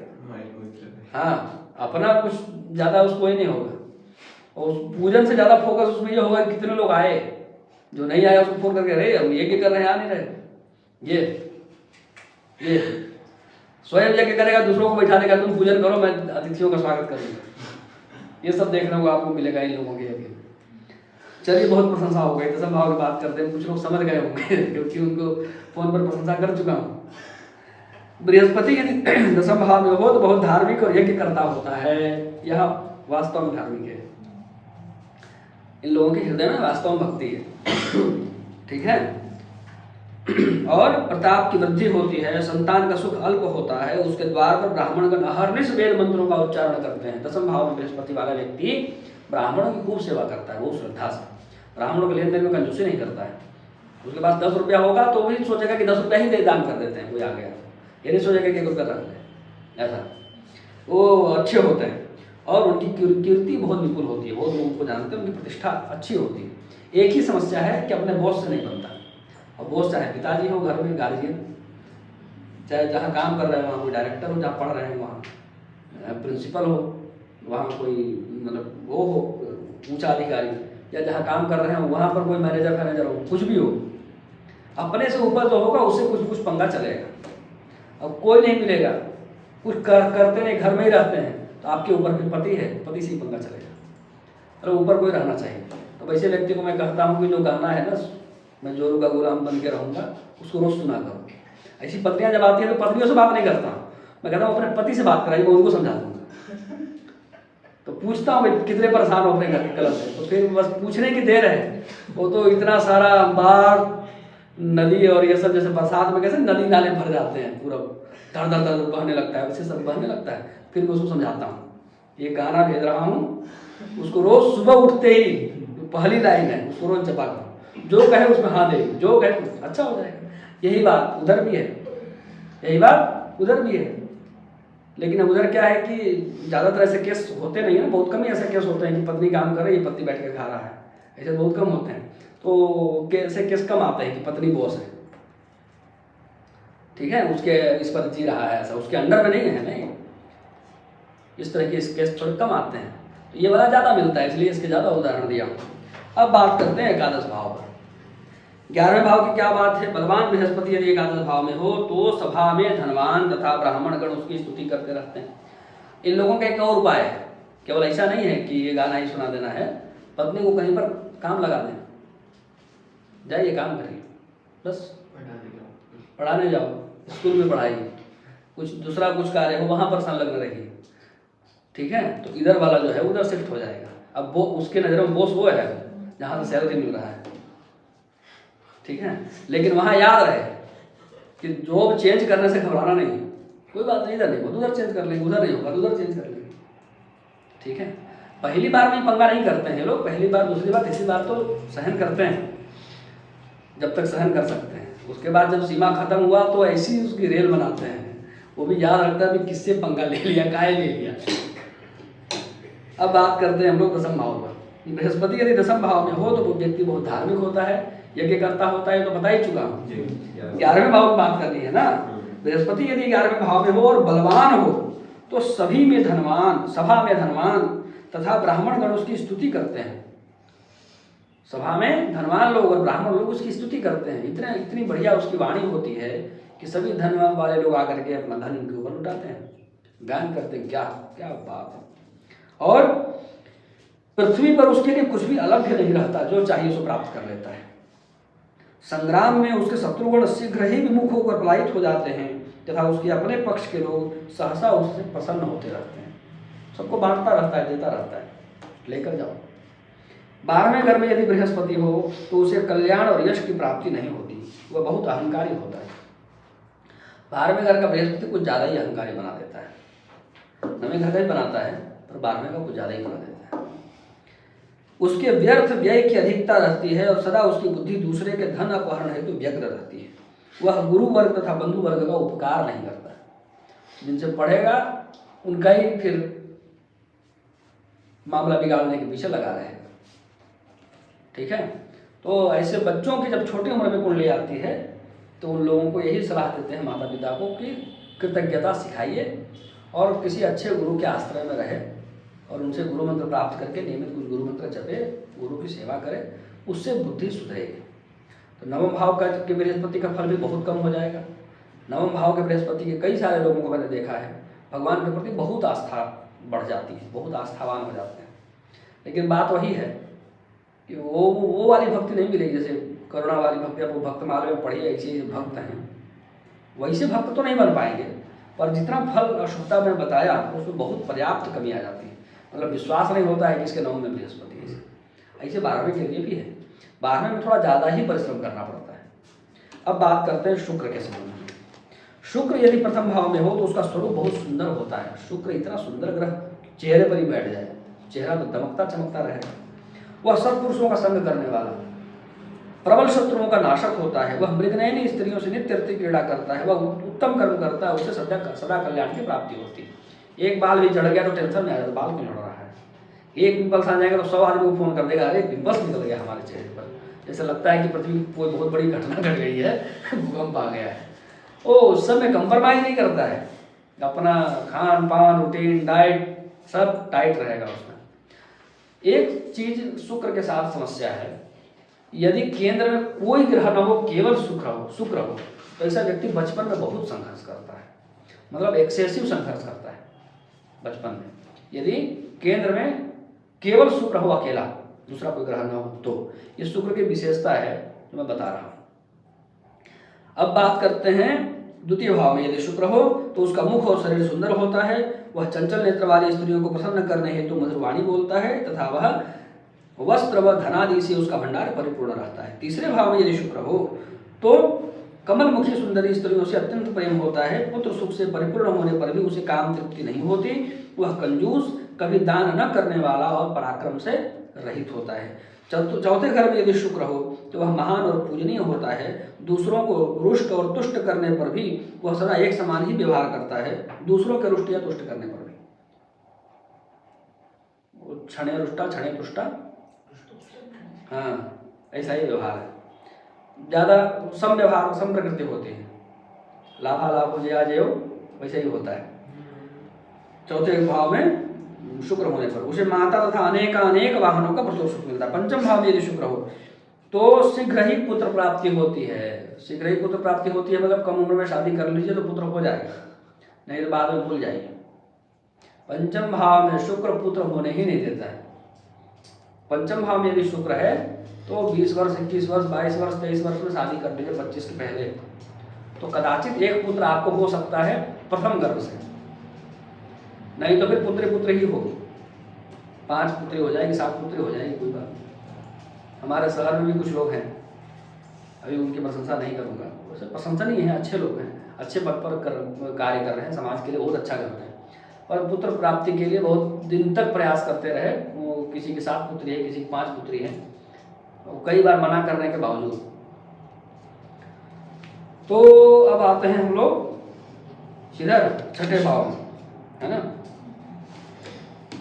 हाँ, अपना कुछ ज़्यादा उसको ही नहीं होगा। और पूजन से ज़्यादा फोकस उसमें ये होगा कि कितने लोग आए, जो नहीं आए उसको फोन करके अरे हम यज्ञ कर रहे हैं, आ नहीं रहे। ये स्वयं यज्ञ करेगा, दूसरों को बैठा देगा, तुम पूजन करो, मैं अतिथियों का स्वागत करूँगा। ये सब देखने को आपको मिलेगा इन लोगों के यज्ञ। चलिए, बहुत प्रशंसा हो गई, 10वें भाव की बात करते हैं। कुछ लोग समझ गए होंगे क्योंकि उनको फोन पर प्रशंसा कर चुका हूँ। बृहस्पति यदि 10वें भाव में हो तो बहुत धार्मिक और यज्ञ करता होता है। यह वास्तव में धार्मिक है, इन लोगों के हृदय में वास्तव में भक्ति है। ठीक है, और प्रताप की वृद्धि होती है, संतान का सुख अल्प होता है, उसके द्वार पर ब्राह्मणगण अहर्निश वेद मंत्रों का उच्चारण करते हैं। 10वें भाव में बृहस्पति वाला व्यक्ति ब्राह्मणों की खूब सेवा करता है, बहुत श्रद्धा से, ब्राह्मणों के लेन देन में कंजूसी नहीं करता है। उसके पास 10 रुपया होगा तो भी सोचेगा कि 10 रुपया ही दे दान कर देते हैं, कोई आ गया, ये नहीं सोचेगा कि 1 रुपया रख ले। ऐसा वो अच्छे होते हैं और उनकी कीर्ति बहुत विपुल होती है, बहुत लोग उनको जानते हैं, उनकी प्रतिष्ठा अच्छी होती है। एक ही समस्या है कि अपने बॉस से नहीं बनता, और बॉस चाहे पिताजी हो, घर में गार्जियन, चाहे जहाँ काम कर रहे हैं वहाँ कोई डायरेक्टर हो, जहाँ पढ़ रहे हैं वहाँ प्रिंसिपल हो, वहाँ कोई मतलब वो हो ऊंचा अधिकारी, या जहाँ काम कर रहे हैं वहाँ पर कोई मैनेजर हो, कुछ भी हो, अपने से ऊपर जो होगा उससे कुछ पंगा चलेगा। अब कोई नहीं मिलेगा, कुछ करते नहीं, घर में ही रहते हैं, तो आपके ऊपर भी पति है, पति से ही पंगा चलेगा। अरे ऊपर कोई रहना चाहिए। तो वैसे व्यक्ति को मैं कहता हूँ कि जो गाना है ना, मैं जोरू का गुलाम बन के रहूँगा, उसको रोज सुना करो। ऐसी पत्नियां जब आती हैं तो पत्नियों से बात नहीं करता हूँ, मैं कहता हूँ अपने पति से बात कराइए, मैं उनको समझा दूँगा। तो पूछता हूँ भाई कितने परेशान हो अपने घर के कलम से, तो फिर बस पूछने की देर है। वो तो इतना सारा बाढ़, नदी और ये सब, जैसे बरसात में कैसे नदी नाले भर जाते हैं, पूरा दर दर दर बहने लगता है, वैसे सब बहने लगता है। फिर मैं उसको समझाता हूँ, ये गाना भेज रहा हूँ, उसको रोज सुबह उठते ही पहली लाइन है, उसको रोज जपा करो, जो कहे उसमें हाँ दे, जो कहे अच्छा हो जाएगा। यही बात उधर भी है, यही बात उधर भी है। लेकिन उधर क्या है कि ज़्यादातर ऐसे केस होते नहीं है, बहुत कम ही ऐसे केस होते हैं कि पत्नी काम कर रही है, पति बैठ के खा रहा है, ऐसे बहुत कम होते हैं। तो ऐसे केस कम आते हैं कि पत्नी बॉस है, ठीक है, उसके इस पर जी रहा है, ऐसा उसके अंडर में नहीं है, नहीं, इस तरह के केस थोड़े कम आते हैं। तो ये वाला ज़्यादा मिलता है, इसलिए इसके ज़्यादा उदाहरण दिया हूँ। अब बात करते हैं एकादश भाव पर। 11वें भाव की क्या बात है? बलवान बृहस्पति यदि एकादश भाव में हो तो सभा में धनवान तथा ब्राह्मण गण उसकी स्तुति करते रहते हैं। इन लोगों का एक और उपाय है, केवल ऐसा नहीं है कि ये गाना ही सुना देना है, पत्नी को कहीं पर काम लगा देना, जाइए काम करिए, बस पढ़ाने जाओ, स्कूल में पढ़ाई, कुछ दूसरा कुछ कार्य हो वहाँ पर संलग्न रही, ठीक है, तो इधर वाला जो है उधर शिफ्ट हो जाएगा। अब वो उसके नज़रों में बॉस वो है जहाँ से सैलरी मिल रहा है, ठीक है, लेकिन वहाँ याद रहे कि जॉब चेंज करने से घबराना नहीं, कोई बात नहीं, इधर नहीं होगा उधर चेंज कर लेंगे, उधर नहीं होगा उधर चेंज कर लेंगे, ठीक है। पहली बार में पंगा नहीं करते हैं लोग, पहली बार दूसरी बार तीसरी बार तो सहन करते हैं जब तक सहन कर सकते हैं, उसके बाद जब सीमा खत्म हुआ तो ऐसी उसकी रेल बनाते हैं, वो भी याद रखता है कि किससे पंगा ले लिया, काहे ले लिया। अब बात करते हैं हम लोग दशम भाव पर। बृहस्पति यदि दशम भाव में हो तो वो व्यक्ति बहुत धार्मिक होता है, यज्ञ करता होता है, तो बता ही चुका हूँ। 11वें भाव की बात करनी है ना। बृहस्पति यदि 11वें भाव में हो और बलवान हो तो सभी में धनवान, सभा में धनवान तथा ब्राह्मण गण उसकी स्तुति करते हैं। सभा में धनवान लोग और ब्राह्मण लोग उसकी स्तुति करते हैं, इतनी बढ़िया उसकी वाणी होती है कि सभी धन वाले लोग आकर के अपना धन उनके ऊपर लुटाते हैं, गान करते हैं, क्या क्या बात है। और पृथ्वी पर उसके लिए कुछ भी अलग नहीं रहता, जो चाहिए सो प्राप्त कर लेता है। संग्राम में उसके शत्रुगण शीघ्र ही विमुख होकर पलायित हो जाते हैं तथा उसके अपने पक्ष के लोग सहसा उससे प्रसन्न होते रहते हैं। सबको बांटता रहता है, देता रहता है, लेकर जाओ। 12वें घर में यदि बृहस्पति हो तो उसे कल्याण और यश की प्राप्ति नहीं होती, वह बहुत अहंकारी होता है। 12वें घर का बृहस्पति कुछ ज़्यादा ही अहंकारी बना देता है, 9वें घर का ही बनाता है पर 12वें का कुछ ज़्यादा ही बना देता है। उसके व्यर्थ व्यय की अधिकता रहती है और सदा उसकी बुद्धि दूसरे के धन अपहरण हेतु व्यग्र रहती है। वह गुरु वर्ग तथा बंधु वर्ग का उपकार नहीं करता, जिनसे पढ़ेगा उनका ही फिर मामला बिगाड़ने के पीछे लगा रहेगा, ठीक है। तो ऐसे बच्चों की जब छोटी उम्र में कुंडली आती है तो उन लोगों को यही सलाह देते हैं माता पिता को कि कृतज्ञता सिखाइए और किसी अच्छे गुरु के आश्रय में रहे और उनसे गुरु मंत्र प्राप्त करके नियमित कुछ गुरु मंत्र जपे, गुरु की सेवा करे, उससे बुद्धि सुधरेगी। तो 9वें भाव का के बृहस्पति का फल भी बहुत कम हो जाएगा। 9वें भाव के बृहस्पति के कई सारे लोगों को मैंने देखा है भगवान के प्रति बहुत आस्था बढ़ जाती है, बहुत आस्थावान हो जाते हैं, लेकिन बात वही है कि वो वाली भक्ति नहीं मिलेगी जैसे करुणा वाली भक्ति। आप वो भक्तमाला में पढ़िए, ऐसे भक्त हैं, वैसे भक्त तो नहीं बन पाएंगे, पर जितना फल अशुभता में बताया उसमें बहुत पर्याप्त कमी आ जाती है। मतलब विश्वास नहीं होता है कि इसके 9 में बृहस्पति है, ऐसे 12वें के लिए भी है। 12वें में थोड़ा ज़्यादा ही परिश्रम करना पड़ता है। अब बात करते हैं शुक्र के संबंध में। शुक्र यदि प्रथम भाव में हो तो उसका स्वरूप बहुत सुंदर होता है। शुक्र इतना सुंदर ग्रह चेहरे पर ही बैठ जाए, चेहरा तो दमकता चमकता रहेगा। वह सत्पुरुषों का संग करने वाला, प्रबल शत्रुओं का नाशक होता है। वह मृगनयनी स्त्रियों से नित्य क्रीड़ा करता है, वह उत्तम कर्म करता है, उससे सदा कल्याण की प्राप्ति होती है। एक बाल भी चढ़ गया तो टेंशन में आ जाता, बाल क्यों लड़ रहा है। एक पिंपल्स आ जाएगा तो 100 आदमी को फोन कर देगा, अरे पिंपल्स निकल गया हमारे चेहरे पर, जैसे लगता है कि पृथ्वी कोई बहुत बड़ी घटना घट गई है, भूकंप आ गया है। वो उस समय कंप्रोमाइज नहीं करता है, अपना खान पान रूटीन डाइट सब टाइट रहेगा उसमें। एक चीज शुक्र के साथ समस्या है, यदि केंद्र में कोई ग्रह न हो, केवल शुक्र हो तो ऐसा व्यक्ति बचपन में बहुत संघर्ष करता है, मतलब एक्सेसिव संघर्ष करता है बचपन में। यदि केंद्र में केवल शुक्र हो अकेला, दूसरा कोई ग्रह न हो, तो ये शुक्र की विशेषता है जो मैं बता रहा हूं। अब बात करते हैं द्वितीय भाव में यदि शुक्र हो तो उसका मुख और शरीर सुंदर होता है। वह चंचल नेत्र वाली स्त्रियों को प्रसन्न करने हेतु मधुर वाणी बोलता है तथा वह वस्त्र व धनादि से उसका भंडार परिपूर्ण रहता है। तीसरे भाव में यदि शुक्र हो तो कमलमुखी सुंदरी स्त्रियों से अत्यंत प्रेम होता है। पुत्र सुख से परिपूर्ण होने पर भी उसे काम तृप्ति नहीं होती। वह कंजूस, कभी दान न करने वाला और पराक्रम से रहित होता है। चौथे घर में यदि शुक्र हो तो वह महान और पूजनीय होता है। दूसरों को रुष्ट और तुष्ट करने पर भी वह सदा एक समान ही व्यवहार करता है, दूसरों के रुष्ट या तुष्ट करने पर भी। क्षणे रुष्टा क्षणे तुष्टा, हाँ ऐसा ही व्यवहार है। ज़्यादा सम व्यवहार, सम प्रकृति होती है, लाभा लाभो जया जयो वैसे ही होता है। चौथे भाव में शुक्र होने पर उसे माता तथा अनेक वाहनों का प्रचुर सुख मिलता है। पंचम भाव में यदि शुक्र हो तो शीघ्र ही पुत्र प्राप्ति होती है। शीघ्र ही पुत्र प्राप्ति होती है मतलब कम उम्र में शादी कर लीजिए तो पुत्र हो जाएगा, नहीं तो बाद में भूल जाइए। पंचम भाव में शुक्र पुत्र होने ही नहीं देता है। पंचम भाव में यदि शुक्र है तो 20 वर्ष, 21 वर्ष, 22 वर्ष, 23 वर्ष में शादी कर लीजिए, 25 के पहले, तो कदाचित एक पुत्र आपको हो सकता है प्रथम गर्भ से, नहीं तो फिर पुत्र पुत्र ही होगी। 5 पुत्री हो जाएगी, 7 पुत्री हो जाएगी, कोई बात नहीं। हमारे शहर में भी कुछ लोग हैं, अभी उनकी प्रशंसा नहीं करूँगा, वैसे प्रशंसा नहीं है, अच्छे लोग हैं, अच्छे पद पर कार्य कर रहे हैं, समाज के लिए बहुत अच्छा करते हैं, और पुत्र प्राप्ति के लिए बहुत दिन तक प्रयास करते रहे। वो किसी की 7 पुत्री है, किसी की 5 पुत्री है, कई बार मना करने के बावजूद। तो अब आते हैं हम लोग इधर छठे भाव में, है ना।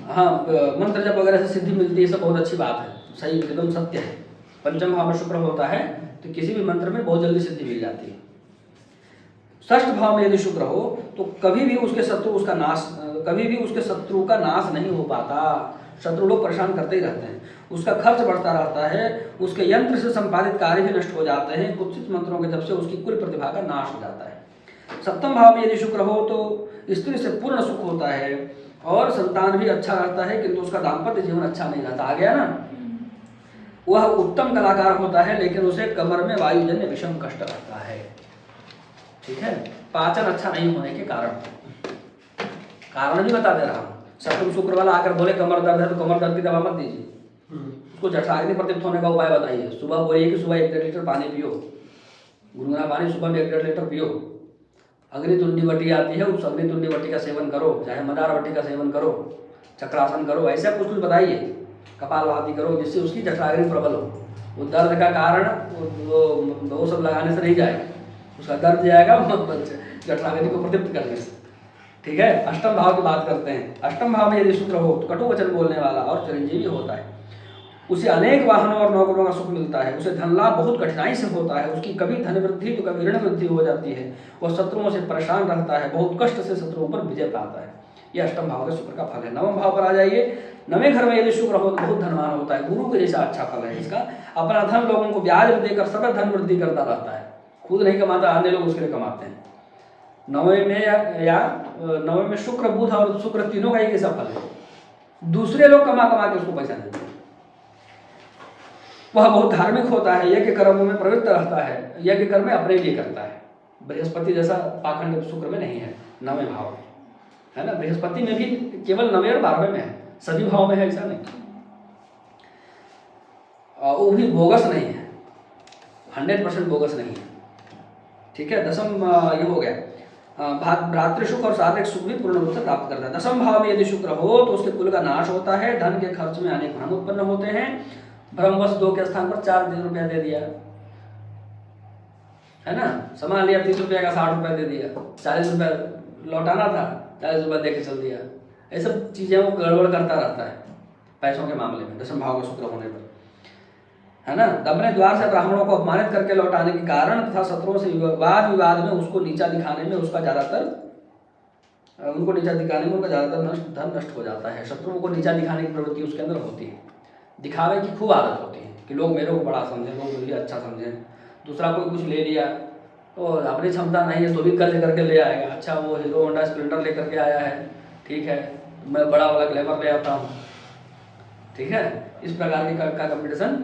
हाँ, मंत्र जप वगैरह से सिद्धि मिलती है, सब बहुत अच्छी बात है, सही एकदम सत्य है। पंचम भाव में शुक्र होता है तो किसी भी मंत्र में बहुत जल्दी सिद्धि मिल जाती है। षष्ठ भाव में यदि शुक्र हो तो कभी भी उसके शत्रु का नाश नहीं हो पाता। शत्रु लोग परेशान करते ही रहते हैं, उसका खर्च बढ़ता रहता है, उसके यंत्र से संपादित कार्य भी नष्ट हो जाते हैं, कुत्सित मंत्रों के जब से उसकी कुल प्रतिभा का नाश हो जाता है। सप्तम भाव में यदि शुक्र हो तो स्त्री से पूर्ण सुख होता है और संतान भी अच्छा रहता है, किंतु उसका दाम्पत्य जीवन अच्छा नहीं रहता। आ गया ना। वह उत्तम कलाकार होता है लेकिन उसे कमर में वायुजन्य विषम कष्ट रहता है। ठीक है, पाचन अच्छा नहीं होने के कारण भी बता दे रहा हूँ। शत्रु शुक्र वाला आकर बोले कमर दर्द है तो कमर दर्द की दवा मत दीजिए, उसको जठराग्नि प्रदीप्त होने का उपाय बताइए। सुबह बोलिए कि सुबह 1-1.5 लीटर पानी पियो, गुनगुना पानी सुबह में 1-1.5 लीटर पियो। अग्नितुंडी वटी आती है, उस अग्नितुंडी वटी का सेवन करो, चाहे मदार वटी का सेवन करो, चक्रासन करो, ऐसा कुछ बताइए, कपालभाति करो, जिससे उसकी जठराग्नि प्रबल हो। वो दर्द का कारण वो सब लगाने से नहीं जाएगा, उसका दर्द जाएगा जठराग्नि को प्रदीप्त करने से। ठीक है, अष्टम भाव की बात करते हैं। अष्टम भाव में यदि शुक्र हो तो कटु वचन बोलने वाला और चिरंजीवी होता है, उसे अनेक वाहनों और नौकरों का सुख मिलता है, उसे धन लाभ बहुत कठिनाई से होता है, उसकी कभी धन वृद्धि तो कभी ऋण वृद्धि हो जाती है, वह शत्रुओं से परेशान रहता है, बहुत कष्ट से शत्रुओं पर विजय पाता है। यह अष्टम भाव के शुक्र का फल है। नवम भाव पर आ जाइए। नवें घर में यदि शुक्र हो तो बहुत धनवान होता है, गुरु के जैसा अच्छा फल है इसका। अपना धन लोगों को ब्याज देकर सतत धन वृद्धि करता रहता है, खुद नहीं कमाता, अन्य लोग उसके लिए कमाते हैं। नवे में शुक्र बुध और शुक्र तीनों का एक ऐसा फल है, दूसरे लोग कमा कमा के उसको पैसा देते हैं। वह बहुत धार्मिक होता है, यज्ञ कर्मों में प्रवृत्त रहता है, यज्ञ कर्म अपने लिए करता है। बृहस्पति जैसा पाखंड शुक्र में नहीं है, नवे भाव है ना। बृहस्पति में भी केवल 9वें और 12वें में है, सभी भाव में है ऐसा नहीं। वो भी बोगस नहीं है, 100% बोगस नहीं है। ठीक है, दसम ये हो गया। भ्रातृसुख और शारीरिक सुख भी पूर्ण रूप से प्राप्त करता है। दसम भाव में यदि शुक्र हो तो उसके कुल का नाश होता है, धन के खर्च में अनेक भ्रम उत्पन्न होते हैं। भ्रमवश 2 के स्थान पर 4 रुपया दे दिया, है ना। सामान लिया 30 रुपया का 60 रुपया दे दिया, 40 रुपया लौटाना था, 40 रुपया दे के चल दिया। ये सब चीजें वो गड़बड़ करता रहता है पैसों के मामले में, दसम भाव का शुक्र होने पर, है ना। अपने द्वार से ब्राह्मणों को अपमानित करके लौटाने के कारण तथा शत्रुओं से वाद विवाद में उसको नीचा दिखाने में उनका ज्यादातर धन नष्ट हो जाता है। शत्रुओं को नीचा दिखाने की प्रवृत्ति उसके अंदर होती है, दिखावे की खूब आदत होती है कि लोग मेरे को बड़ा समझें, लोग मुझे अच्छा समझें। दूसरा कोई कुछ ले लिया तो अपनी क्षमता नहीं है तो भी कर्ज करके ले आएगा। अच्छा, वो हीरो होंडा स्प्लेंडर लेकर के आया है, ठीक है, मैं बड़ा वाला ग्लैमर ले आता हूँ। ठीक है, इस प्रकार का कंपटीशन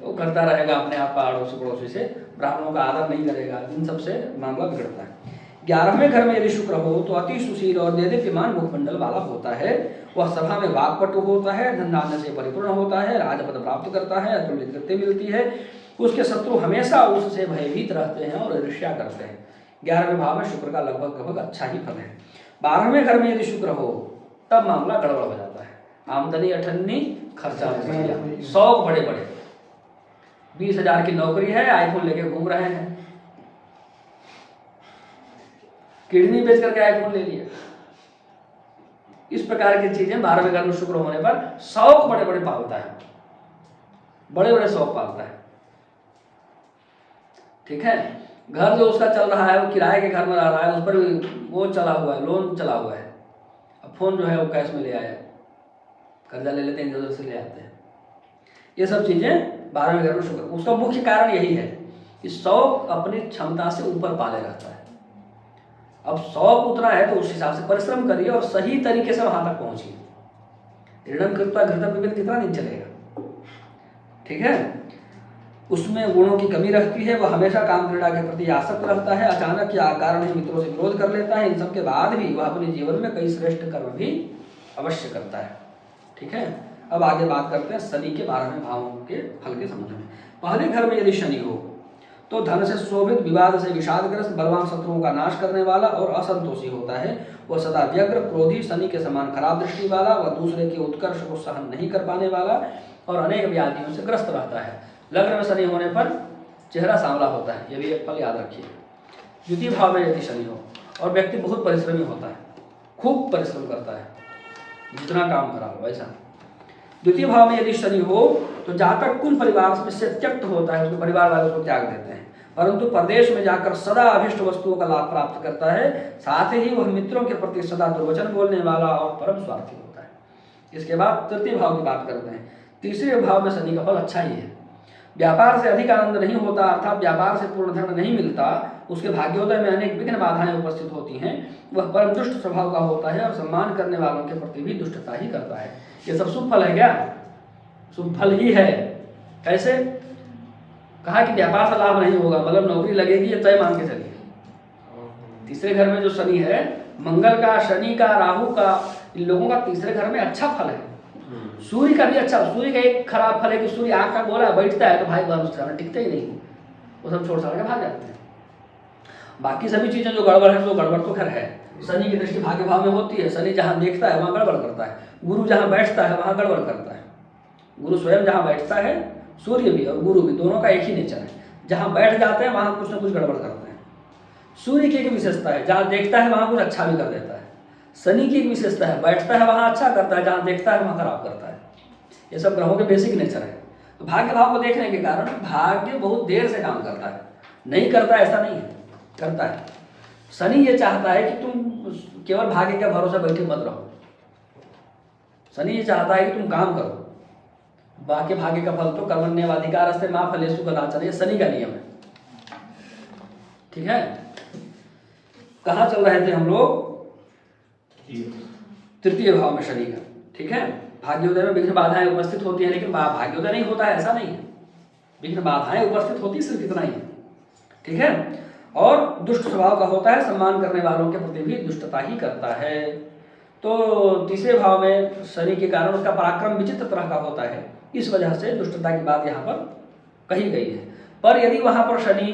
वो करता रहेगा अपने आप अड़ोसी पड़ोसी से, ब्राह्मणों का आदर नहीं करेगा, इन सबसे मामला बिगड़ता है। 11वें घर में यदि शुक्र हो तो अति सुशील और देदीप्यमान मुखमंडल वाला होता है, वह सभा में वाक्पटु होता है, धन धान्य से परिपूर्ण होता है, राजपद प्राप्त करता है, अतुलित गति मिलती है। उसके शत्रु हमेशा उससे भयभीत रहते हैं और ईर्ष्या करते हैं। 11वें भाव में शुक्र का लगभग अच्छा ही फल है। 12वें घर में यदि शुक्र हो तब मामला गड़बड़ हो जाता है। आमदनी अठन्नी, खर्चा शौक बड़े बड़े, 20,000 की नौकरी है, आईफोन लेके घूम रहे हैं, किडनी बेच करके आईफोन ले लिया। इस प्रकार की चीजें 12वें घर में शुक्र होने पर शौक बड़े बड़े पालता है, बड़े बड़े शौक पालता है। ठीक है, घर जो उसका चल रहा है वो किराए के घर में रह रहा है, उस पर वो चला हुआ है, लोन चला हुआ है। अब फोन जो है वो कैश में ले आया, कर्जा ले लेते हैं, इधर से ले आते हैं। ये सब चीजें 12वें घर में शुक्र, उसका मुख्य कारण यही है कि शौक अपनी क्षमता से ऊपर पाले रहता है। अब शौक उतना है तो उस हिसाब से परिश्रम करिए और सही तरीके से वहां तक पहुंचिए। ऋणम कृत्वा घृतम पिबेत कितना दिन चलेगा। ठीक है, उसमें गुणों की कमी रहती है, वह हमेशा काम क्रीड़ा के प्रति आसक्त रहता है, अचानक या कारण ही मित्रों से विरोध कर लेता है। इन सब के बाद भी वह अपने जीवन में कई श्रेष्ठ कर्म भी अवश्य करता है। ठीक है, अब आगे बात करते हैं शनि के 12वें भावों के फल के संबंध में। पहले घर में यदि शनि हो तो धन से शोभित, विवाद से विषादग्रस्त, बलवान शत्रुओं का नाश करने वाला और असंतोषी होता है। वह सदा व्यग्र, क्रोधी, शनि के समान खराब दृष्टि वाला, वह दूसरे के उत्कर्ष को सहन नहीं कर पाने वाला और अनेक व्याधियों से ग्रस्त रहता है। लग्न में शनि होने पर चेहरा सांवला होता है, यह भी एक पल याद रखिए। द्वितीय भाव में यदि शनि हो और व्यक्ति बहुत परिश्रमी होता है, खूब परिश्रम करता है, जितना काम करा लो वैसा। द्वितीय भाव में यदि शनि हो तो जातक कुल परिवार से त्यक्त होता है, उसके परिवार वाले उसको त्याग देते हैं, परंतु प्रदेश में जाकर सदा अभिष्ट वस्तुओं का लाभ प्राप्त करता है। साथ ही वह मित्रों के प्रति सदा दुर्वचन बोलने वाला और परम स्वार्थी होता है। इसके बाद तृतीय भाव की बात करते हैं। तीसरे भाव में शनि का फल अच्छा ही है। व्यापार से अधिक आनंद नहीं होता, अर्थात व्यापार से पूर्ण धन नहीं मिलता। उसके भाग्योदय में अनेक विघ्न बाधाएं उपस्थित होती हैं। वह परम दुष्ट स्वभाव का होता है और सम्मान करने वालों के प्रति भी दुष्टता ही करता है। ये सब शुभ फल है क्या? शुभ फल ही है। कैसे? कहा कि व्यापार से लाभ नहीं होगा, मतलब नौकरी लगेगी, ये तय मान के चलिए। तीसरे घर में जो शनि है, मंगल का, शनि का, राहु का, इन लोगों का तीसरे घर में अच्छा फल है। सूर्य का भी अच्छा। सूर्य का एक खराब फल है कि सूर्य आग का गोला बैठता है तो भाई बहन उसके सामने टिकते ही नहीं, वो सब छोड़ छाड़ के भाग जाते हैं। बाकी सभी चीजें जो गड़बड़ है तो गड़बड़ तो खैर है। शनि की दृष्टि भाग्य भाव में होती है। शनि जहाँ देखता है वहाँ गड़बड़ करता है, गुरु जहाँ बैठता है वहाँ गड़बड़ करता है। गुरु स्वयं जहाँ बैठता है, सूर्य भी और गुरु भी दोनों का एक ही नेचर है। जहाँ बैठ जाते हैं वहाँ कुछ ना कुछ गड़बड़ करते हैं। सूर्य की एक विशेषता है, जहाँ देखता है वहाँ कुछ अच्छा भी कर देता है। शनि की एक विशेषता है, बैठता है वहाँ अच्छा करता है, जहाँ देखता है वहाँ खराब करता है। ये सब ग्रहों के बेसिक नेचर है। तो भाग्य भाव को देखने के कारण भाग्य बहुत देर से काम करता है, नहीं करता ऐसा नहीं है, करता है। शनि ये चाहता है कि तुम केवल भाग्य के भरोसे बैठे मत रहो। शनि ये चाहता है कि तुम काम करो, बाकी भाग्य का फल तो कर्मण्येवाधिकारस्ते मा फलेषु कदाचन, ये शनि का नियम है। ठीक है, कहाँ चल रहे थे हम लोग? तृतीय भाव में शनि का। ठीक है, भाग्योदय में विघ्न बाधाएं उपस्थित होती है, लेकिन भाग्योदय नहीं होता है ऐसा नहीं है, विघ्न बाधाएं उपस्थित होती सिर्फ इतना ही है। ठीक है, और दुष्ट स्वभाव का होता है, सम्मान करने वालों के प्रति भी दुष्टता ही करता है। तो तीसरे भाव में शनि के कारण उसका पराक्रम विचित्र तरह का होता है, इस वजह से दुष्टता की बात यहाँ पर कही गई है। पर यदि वहाँ पर शनि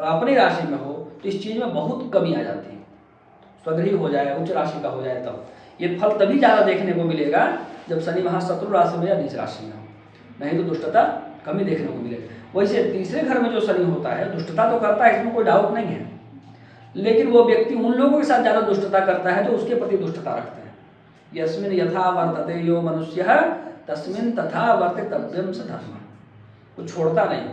अपनी राशि में हो तो इस चीज में बहुत कमी आ जाती है। स्वगृही हो जाए, उच्च राशि का हो जाए, तब ये फल तभी ज़्यादा देखने को मिलेगा जब शनि वहाँ शत्रु राशि में या नीच राशि में हो, नहीं तो दुष्टता कमी देखने को मिलेगी। वैसे तीसरे घर में जो शनि होता है दुष्टता तो करता है, इसमें कोई डाउट नहीं है, लेकिन वो व्यक्ति उन लोगों के साथ ज़्यादा दुष्टता करता है तो उसके प्रति दुष्टता रखते हैं। यस्मिन यथा वर्तते यो मनुष्य तस्मिन तथा वर्तितव्यम स धर्मः। वो छोड़ता नहीं,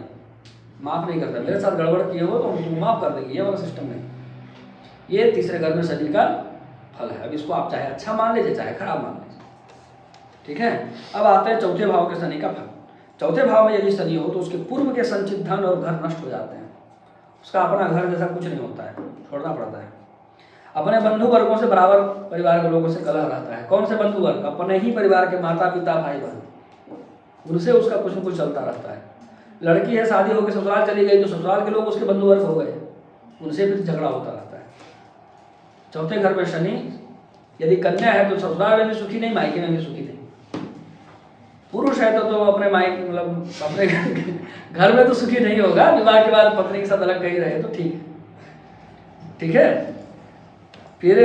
माफ नहीं करता। मेरे साथ गड़बड़ किए हो तो तुम माफ कर देंगे, ये वाला सिस्टम नहीं। ये तीसरे घर में शनि का फल है। अब इसको आप चाहे अच्छा मान लीजिए चाहे खराब मान लीजिए। ठीक है, अब आते हैं चौथे भाव के शनि का फल। चौथे भाव में यदि शनि हो तो उसके पूर्व के संचित धन और घर नष्ट हो जाते हैं। उसका अपना घर जैसा कुछ नहीं होता है, छोड़ना पड़ता है। अपने बंधु वर्गों से बराबर परिवार के लोगों से कलह रहता है। कौन से बंधु वर्ग? अपने ही परिवार के माता पिता भाई बहन, उनसे उसका कुछ न कुछ चलता रहता है। लड़की है, शादी होकर ससुराल चली गई तो ससुराल के लोग उसके बंधु वर्ग हो गए, उनसे भी झगड़ा होता रहता है। चौथे घर में शनि यदि कन्या है तो ससुराल में भी सुखी नहीं, मायके में भी सुखी नहीं। पुरुष है तो अपने मायके मतलब अपने घर में तो सुखी नहीं होगा, विवाह के बाद पत्नी के साथ अलग कहीं रहे तो ठीक है। फिर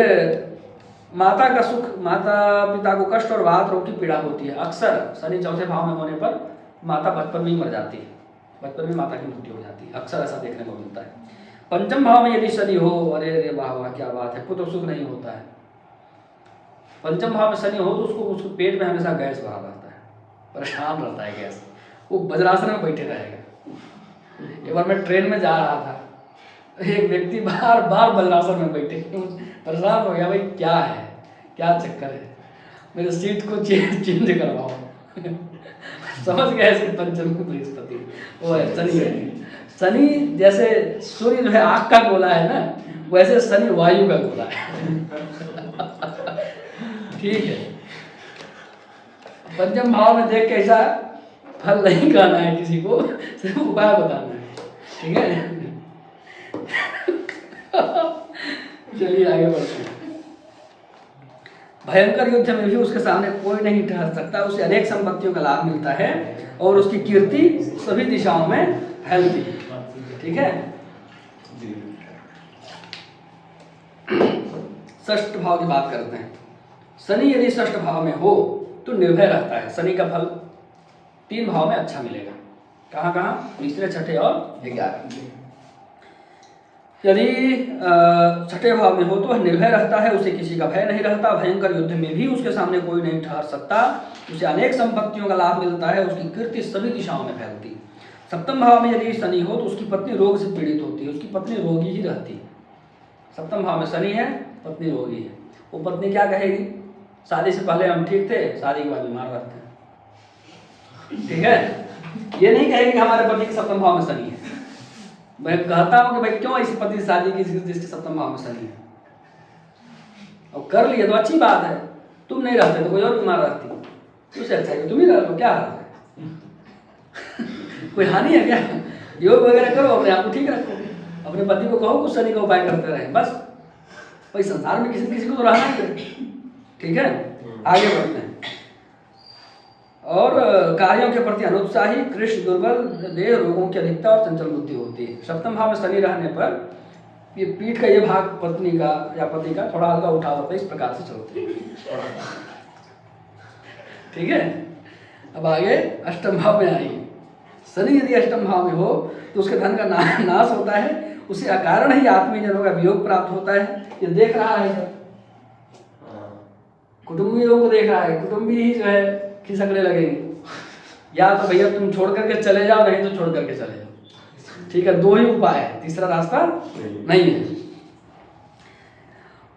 माता का सुख, माता पिता को कष्ट और वात रोग की पीड़ा होती है। अक्सर शनि चौथे भाव में होने पर माता बचपन में ही मर जाती है, बचपन में माता की मृत्यु हो जाती है, अक्सर ऐसा देखने को मिलता है। पंचम भाव में यदि शनि हो, अरे वाह वाह क्या बात है, पुत्र सुख नहीं होता है। पंचम भाव में शनि हो तो उसको पेट में हमेशा गैस भरा रहता है, परेशान रहता है गैस, वो वज्रासन में बैठे रहेगा। एक बार मैं ट्रेन में जा रहा था, एक व्यक्ति बार बार वज्रासन में बैठे, परेशान हो गया, भाई क्या है, क्या चक्कर है, मेरे सीट को चेंज करवाओ। समझ गया इसके पंचम में बृहस्पति वो है शनि। शनि जैसे सूर्य जो है आग का गोला है ना, वैसे शनि वायु का गोला है। ठीक है, पंचम भाव में देख कैसा फल नहीं खाना है किसी को, सिर्फ उपाय बताना है, ठीक है। चलिए आगे बढ़ते हैं। भयंकर युद्ध में भी उसके सामने कोई नहीं ठहर सकता, उसे अनेक संपत्तियों का लाभ मिलता है और उसकी कीर्ति सभी दिशाओं में फैलती है, ठीक है। षष्ठ भाव की बात करते हैं। शनि यदि षष्ठ भाव में हो तो निर्भय रहता है, शनि का फल 3 भाव में अच्छा मिलेगा। कहाँ कहाँ? तीसरे, छठे और 11। यदि छठे भाव में हो तो वह निर्भय रहता है, उसे किसी का भय नहीं रहता, भयंकर युद्ध में भी उसके सामने कोई नहीं ठहर सकता, उसे अनेक संपत्तियों का लाभ मिलता है, उसकी कीर्ति सभी दिशाओं में फैलती। सप्तम भाव में यदि शनि हो तो उसकी पत्नी रोग से पीड़ित होती है, उसकी पत्नी रोगी ही रहती है। सप्तम भाव में शनि है, पत्नी रोगी है, वो पत्नी क्या कहेगी? शादी से पहले हम ठीक थे, शादी के बाद बीमार रहते हैं, ठीक है। ये नहीं कहेगी कि हमारे पति के सप्तम भाव में शनि है। मैं कहता हूं कि भाई क्यों इस पति शादी की जिसके सप्तम भाव में शनि है, और कर लिए तो अच्छी बात है, तुम नहीं रहते तो कोई और बीमार रहती, उससे अच्छा है तुम ही रह लो, क्या है कोई हानि है क्या? योग वगैरह करो, अपने आप को ठीक रखो, अपने पति को कहो कुछ शनि का उपाय करते रहे, बस। भाई संसार में किसी किसी को तो रहना ही है, ठीक है। आगे बढ़ते हैं। और कार्यों के प्रति अनुत्साही, कृष्ण, दुर्बल, देह, रोगों की अधिकता और चंचल बुद्धि होती है। सप्तम भाव में शनि रहने पर ये पीठ का ये भाग पत्नी का या पति का थोड़ा हल्का उठा होता है, इस प्रकार से चलते हैं, ठीक है। अब आगे अष्टम भाव में आइए। शनि यदि अष्टम भाव में हो तो उसके धन का नाश होता है, उसे अकारण ही आत्मीय जनों का वियोग प्राप्त होता है। ये देख रहा है सर, कुटुंबियों को देख रहा है, कुटुंबी ही जो है खिसकने लगेंगे, या तो भैया तुम छोड़ करके चले जाओ, नहीं तो छोड़ करके चले जाओ, ठीक है। 2 ही उपाय है, तीसरा रास्ता नहीं है।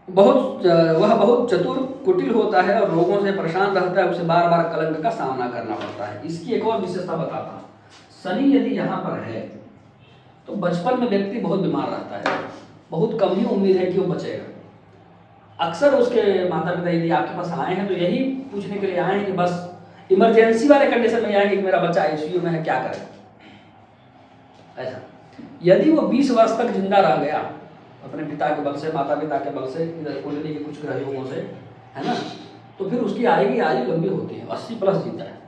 वह बहुत चतुर, कुटिल होता है और रोगों से परेशान रहता है, उसे बार बार कलंक का सामना करना पड़ता है। इसकी एक और विशेषता बताता हूँ। शनि यदि यहाँ पर है तो बचपन में व्यक्ति बहुत बीमार रहता है, बहुत कम ही उम्मीद है कि वो बचेगा। अक्सर उसके माता पिता यदि आपके पास आए हैं तो यही पूछने के लिए आए हैं कि बस इमरजेंसी वाले कंडीशन में आएंगे कि मेरा बच्चा आईसीयू में है, क्या करें। ऐसा यदि वो 20 वर्ष तक जिंदा रह गया अपने पिता के बल से, माता पिता के बल से, इधर कुंडली के कुछ ग्रह योगों से, है ना, तो फिर उसकी आयु लंबी होती है, 80+ जीता है,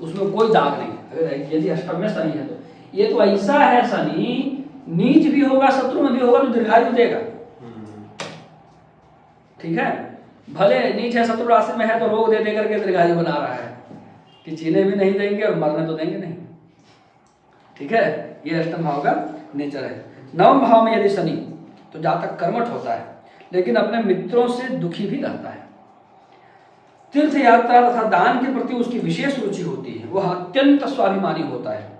उसमें कोई दाग नहीं। अगर यदि अष्टम में शनि है तो ये तो ऐसा है, शनि नीच भी होगा, शत्रु में भी होगा तो दीर्घायु देगा, ठीक है। भले नीच है, शत्रु राशि में है तो रोग दे करके दीर्घायु बना रहा है कि जीने भी नहीं देंगे और मरने तो देंगे नहीं, ठीक है। ये अष्टम भाव का नेचर है। नवम भाव में यदि शनि तो जातक कर्मठ होता है, लेकिन अपने मित्रों से दुखी भी रहता है। तीर्थ यात्रा तथा दान के प्रति उसकी विशेष रुचि होती है। वह अत्यंत स्वाभिमानी होता है।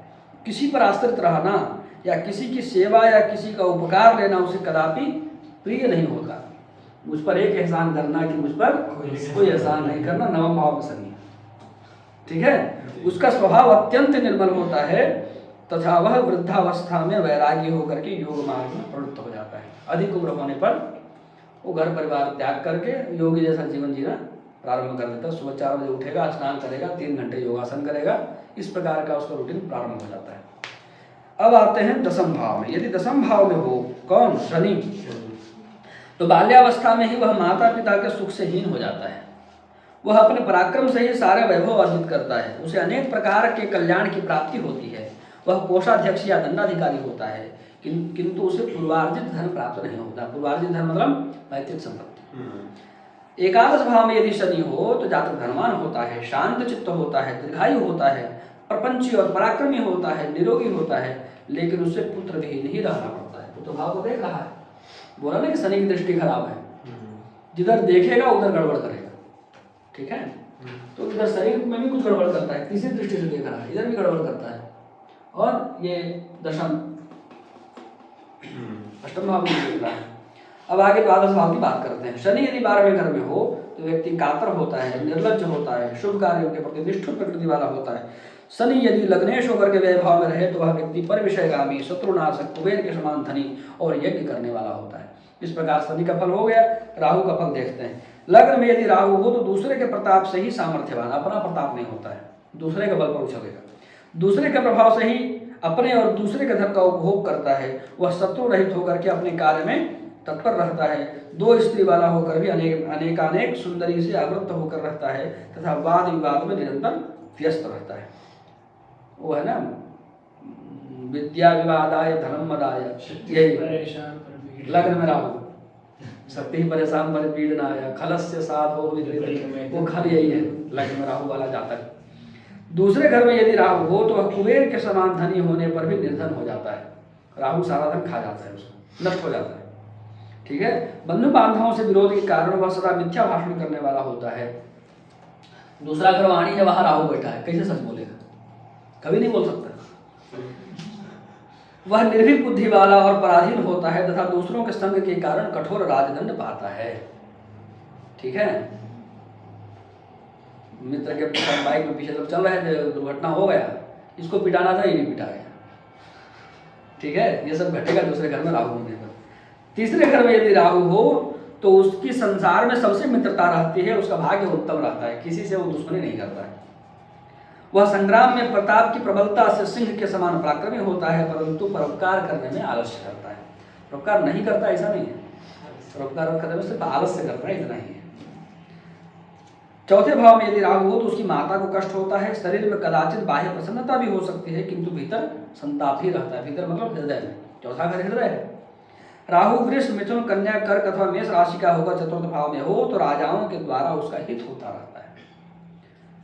किसी पर आश्रित रहना या किसी की सेवा या किसी का उपकार लेना उसे कदापि प्रिय नहीं होता। मुझ पर एक एहसान करना कि मुझ पर कोई एहसान नहीं करना, नवम भाव में शनि, ठीक है। उसका स्वभाव अत्यंत निर्मल होता है तथा वह वृद्धावस्था में वैरागी होकर के योग मार्ग में प्रवृत्त हो जाता है। अधिक उम्र होने पर वो घर परिवार त्याग करके योगी जैसा जीवन जीना प्रारंभ कर देता है। सुबह 4 बजे उठेगा, स्नान करेगा, 3 घंटे योगासन करेगा, इस प्रकार का उसका रूटीन प्रारंभ हो जाता है। अब आते हैं दसम भाव में। यदि दसम भाव में हो कौन? शनि, तो बाल्यावस्था में ही वह माता पिता के सुख से हीन हो जाता है। वह अपने पराक्रम से ही सारे वैभव अर्जित करता है। उसे अनेक प्रकार के कल्याण की प्राप्ति होती है। वह कोषाध्यक्ष या दंडाधिकारी होता है, किंतु उसे पूर्वार्जित धन प्राप्त नहीं होता। पूर्वार्जित धन मतलब पैतृक संपत्ति। एकादश भाव में यदि शनि हो तो जातक धनवान होता है, शांत चित्त होता है, दीर्घायु होता है, प्रपंची और पराक्रमी होता है, निरोगी होता है, लेकिन उसे पुत्र विहीन ही रहना पड़ता है। पुत्र भाव को देख रहा है, बोला ना कि शनि की दृष्टि खराब है, जिधर देखेगा उधर गड़बड़ करेगा, ठीक है। तो इधर शरीर में भी कुछ गड़बड़ करता है, तीसरी दृष्टि से देख रहा है, इधर भी गड़बड़ करता है। और ये दशम अष्टम भाव में देख रहा है। अब आगे द्वादश भाव की बात करते हैं। शनि यदि 12वें घर में हो तो व्यक्ति कातर होता है, निर्लज्ज होता है, शुभ कार्यों के प्रति निष्ठुर प्रकृति वाला होता है। शनि यदि लग्नेश होकर के व्यय भाव में रहे तो वह व्यक्ति पर विषयगामी, शत्रुनाशक, कुबेर के समान धनी और यज्ञ करने वाला होता है। इस प्रकार शनि का फल हो गया। राहु का फल देखते हैं। लग्न में यदि राहु हो तो दूसरे के प्रताप से ही सामर्थ्यवान, अपना प्रताप नहीं होता है। दूसरे के बल पर उछलेगा। दूसरे के प्रभाव से ही अपने और दूसरे के धन का उपभोग करता है। वह शत्रु रहित होकर के अपने कार्य में तत्पर रहता है। दो स्त्री वाला होकर भी अनेकानेक सुंदरी से आवृत्त होकर रहता है तथा वाद विवाद में निरंतर व्यस्त रहता है। वो है ना, विद्या विवादाय धर्म मदाय, यही लग्न में राहु, शक्ति ही परेशान पर पीड़नाय, खलस्य साधो विपरीत, वो खल यही है लग्न में राहु वाला जातक। दूसरे घर में यदि राहु हो तो वह कुबेर के समान धनी होने पर भी निर्धन हो जाता है। राहु सारा धन खा जाता है, उसको नष्ट हो जाता है। ठीक है। बंधु बांधवों से विरोध के कारण वह सदा मिथ्या भाषण करने वाला होता है। दूसरा घर वाणी है, वहां राहु बैठा है, कैसे सच बोलेगा? कभी नहीं बोल सकता। वह निर्भीक बुद्धि वाला और पराधीन होता है तथा दूसरों के संग के कारण कठोर राजदंड पाता है। ठीक है। मित्र के बाइक में पीछे लोग चल रहे थे, दुर्घटना हो गया, इसको पिटाना था, ये नहीं पिटा गया। ठीक है। ये सब घटेगा दूसरे घर में राहु होने पर। तीसरे घर में यदि राहु हो तो उसकी संसार में सबसे मित्रता रहती है, उसका भाग्य उत्तम रहता है, किसी से वो दुश्मनी नहीं करता है। वह संग्राम में प्रताप की प्रबलता से सिंह के समान पराक्रमी होता है, परंतु परोपकार करने में आलस्य करता है। परोपकार नहीं करता ऐसा नहीं है, परोपकार करने में सिर्फ आलस्य करता है, इतना ही है। चौथे भाव में यदि राहु हो तो उसकी माता को कष्ट होता है। शरीर में कदाचित बाह्य प्रसन्नता भी हो सकती है, किंतु भीतर संताप ही रहता है। भीतर मतलब हृदय में। चौथा घर हृदय है। राहु वृष मिथुन कन्या कर्क अथवा मेष राशि का होकर चतुर्थ भाव में हो तो राजाओं के द्वारा उसका हित होता रहता है।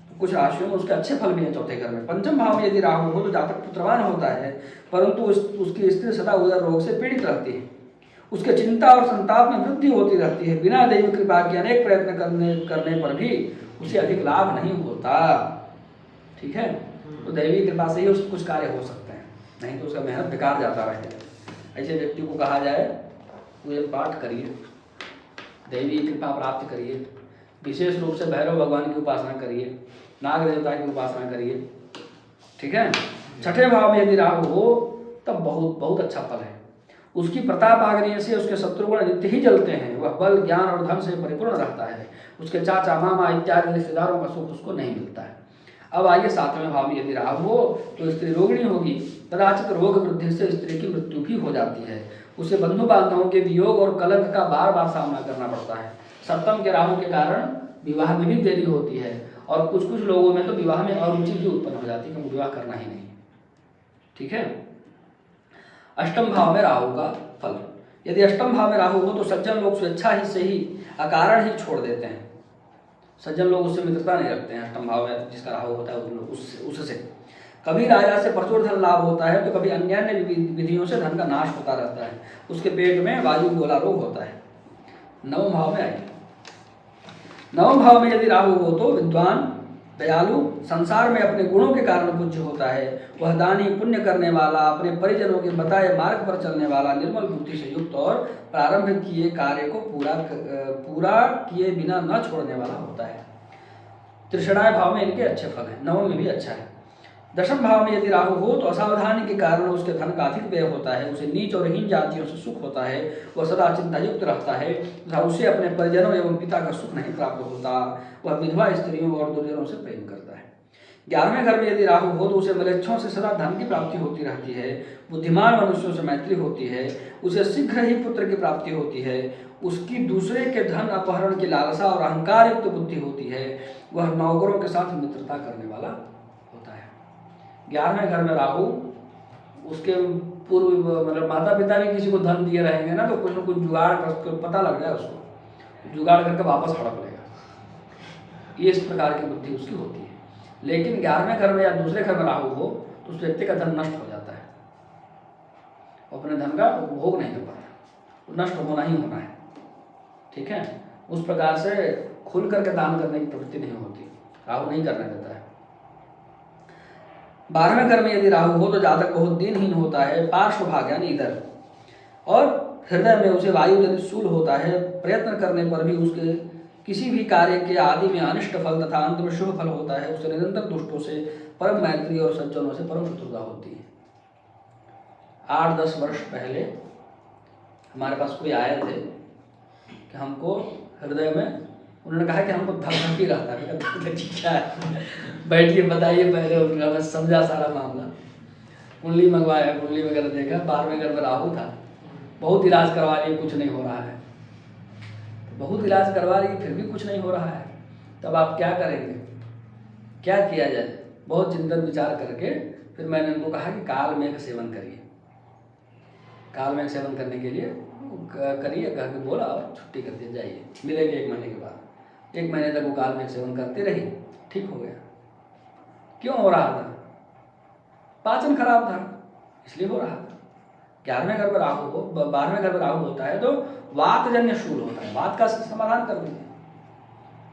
तो कुछ राशियों में उसके अच्छे फल भी हैं चौथे घर में। पंचम भाव में यदि राहु हो तो जातक पुत्रवान होता है, परंतु उसकी स्त्री सदा उदर रोग से पीड़ित रहती है। उसके चिंता और संताप में वृद्धि होती रहती है। बिना दैव कृपा के अनेक प्रयत्न करने पर भी उसे अधिक लाभ नहीं होता। ठीक है। तो दैवी कृपा से ही उसके कुछ कार्य हो सकते हैं, नहीं तो उसका मेहनत बेकार जाता रहेगा। ऐसे व्यक्ति को कहा जाए पूजन पाठ करिए, दैवी कृपा प्राप्त करिए, विशेष रूप से भैरव भगवान की उपासना करिए, नाग देवता की उपासना करिए। ठीक है। छठे भाव में यदि राहु हो तब बहुत बहुत अच्छा फल है। उसकी प्रताप आग्नेय से उसके शत्रुगण नित्य ही जलते हैं। वह बल ज्ञान और धन से परिपूर्ण रहता है। उसके चाचा मामा इत्यादि रिश्तेदारों का सुख उसको नहीं मिलता है। अब आइए सातवें भाव में यदि राहु हो तो स्त्री रोगिणी होगी। कदाचित रोग वृद्धि से स्त्री की मृत्यु भी हो जाती है। उसे बंधु बांधवों के वियोग और कलंक का बार बार सामना करना पड़ता है। सप्तम के राहु के कारण विवाह में भी देरी होती है और कुछ कुछ लोगों में तो विवाह में अरुचि भी उत्पन्न हो जाती है कि विवाह करना ही नहीं। ठीक है। अष्टम भाव में राहु का फल। यदि अष्टम भाव में राहु हो तो सज्जन लोग स्वेच्छा ही से ही अकारण ही छोड़ देते हैं। सज्जन लोग उससे मित्रता नहीं रखते हैं। अष्टम भाव में जिसका राहु होता है उससे कभी राजा से प्रचुर धन लाभ होता है तो कभी अन्य विधियों से धन का नाश होता रहता है। उसके पेट में वायु गोला रोग होता है। नवम भाव में आइए। नवम भाव में यदि राहु हो तो विद्वान, दयालु, संसार में अपने गुणों के कारण पूज्य होता है। वह दानी, पुण्य करने वाला, अपने परिजनों के बताए मार्ग पर चलने वाला, निर्मल बुद्धि से युक्त और प्रारंभ किए कार्य को पूरा किए बिना न छोड़ने वाला होता है। त्रिषणाय भाव में इनके अच्छे फल हैं। नवम में भी अच्छा है। दशम भाव में यदि राहु हो तो असावधानी के कारण उसके धन का अधिक व्यय होता है। उसे नीच और हीन जातियों से सुख होता है। वह सदा चिंता युक्त रहता है तथा उसे अपने परिजनों एवं पिता का सुख नहीं प्राप्त होता। वह विधवा स्त्रियों और दुर्जनों से प्रेम करता है। 11वें घर में यदि राहु हो तो उसे मलेच्छों से सदा धन की प्राप्ति होती रहती है। बुद्धिमान मनुष्यों से मैत्री होती है। उसे शीघ्र ही पुत्र की प्राप्ति होती है। उसकी दूसरे के धन अपहरण की लालसा और अहंकार युक्त बुद्धि होती है। वह नौकरों के साथ मित्रता करने वाला होता है। 11वें घर में राहु, उसके पूर्व मतलब माता पिता भी किसी को धन दिए रहेंगे ना तो कुछ न कुछ जुगाड़ कर, पता लग जाए उसको, जुगाड़ करके वापस हड़प लेगा। ये इस प्रकार की बुद्धि उसकी होती है। लेकिन 11वें घर में या दूसरे घर में राहु हो तो उस व्यक्ति का धन नष्ट हो जाता है। वो अपने धन का उपभोग नहीं कर पाता, नष्ट होना ही होना है। ठीक है। उस प्रकार से खुल करके दान करने की प्रवृत्ति नहीं होती, राहु नहीं करने देता है। 12वें घर में यदि राहु हो तो जातक बहुत दीनहीन होता है, पार्श्व भाग यानी इधर, और हृदय में उसे वायु जनित शूल होता है। प्रयत्न करने पर भी उसके किसी भी कार्य के आदि में अनिष्ट फल तथा अंत में शुभ फल होता है। उसे निरंतर दुष्टों से परम मैत्री और सज्जनों से परम शत्रुता होती है। 8-10 वर्ष पहले हमारे पास कोई आए थे कि हमको हृदय में उन्होंने कहा कि हमको धक ही रहता है। धक क्या है, बैठिए बताइए पहले। उनका मैं समझा सारा मामला, कुंडली मंगवाया, कुंडली वगैरह देखा, 12वें घर में राहु था, बहुत इलाज करवा लिए, कुछ नहीं हो रहा है। बहुत इलाज करवा लिए फिर भी कुछ नहीं हो रहा है, तब आप क्या करेंगे, क्या किया जाए? बहुत चिंतन विचार करके फिर मैंने उनको कहा कि काल मेघ सेवन करिए। काल मेघ सेवन करने के लिए करिए कह के बोला और छुट्टी कर दिया, जाइए मिलेंगे 1 महीने के बाद। 1 महीने तक वो काल मेघ सेवन करती रही, ठीक हो गया। क्यों हो रहा था? पाचन खराब था इसलिए हो रहा था। 11वें घर में राहु हो, 12वें घर में राहु होता है तो वातजन्य शूल होता है, वात का समाधान कर दीजिए।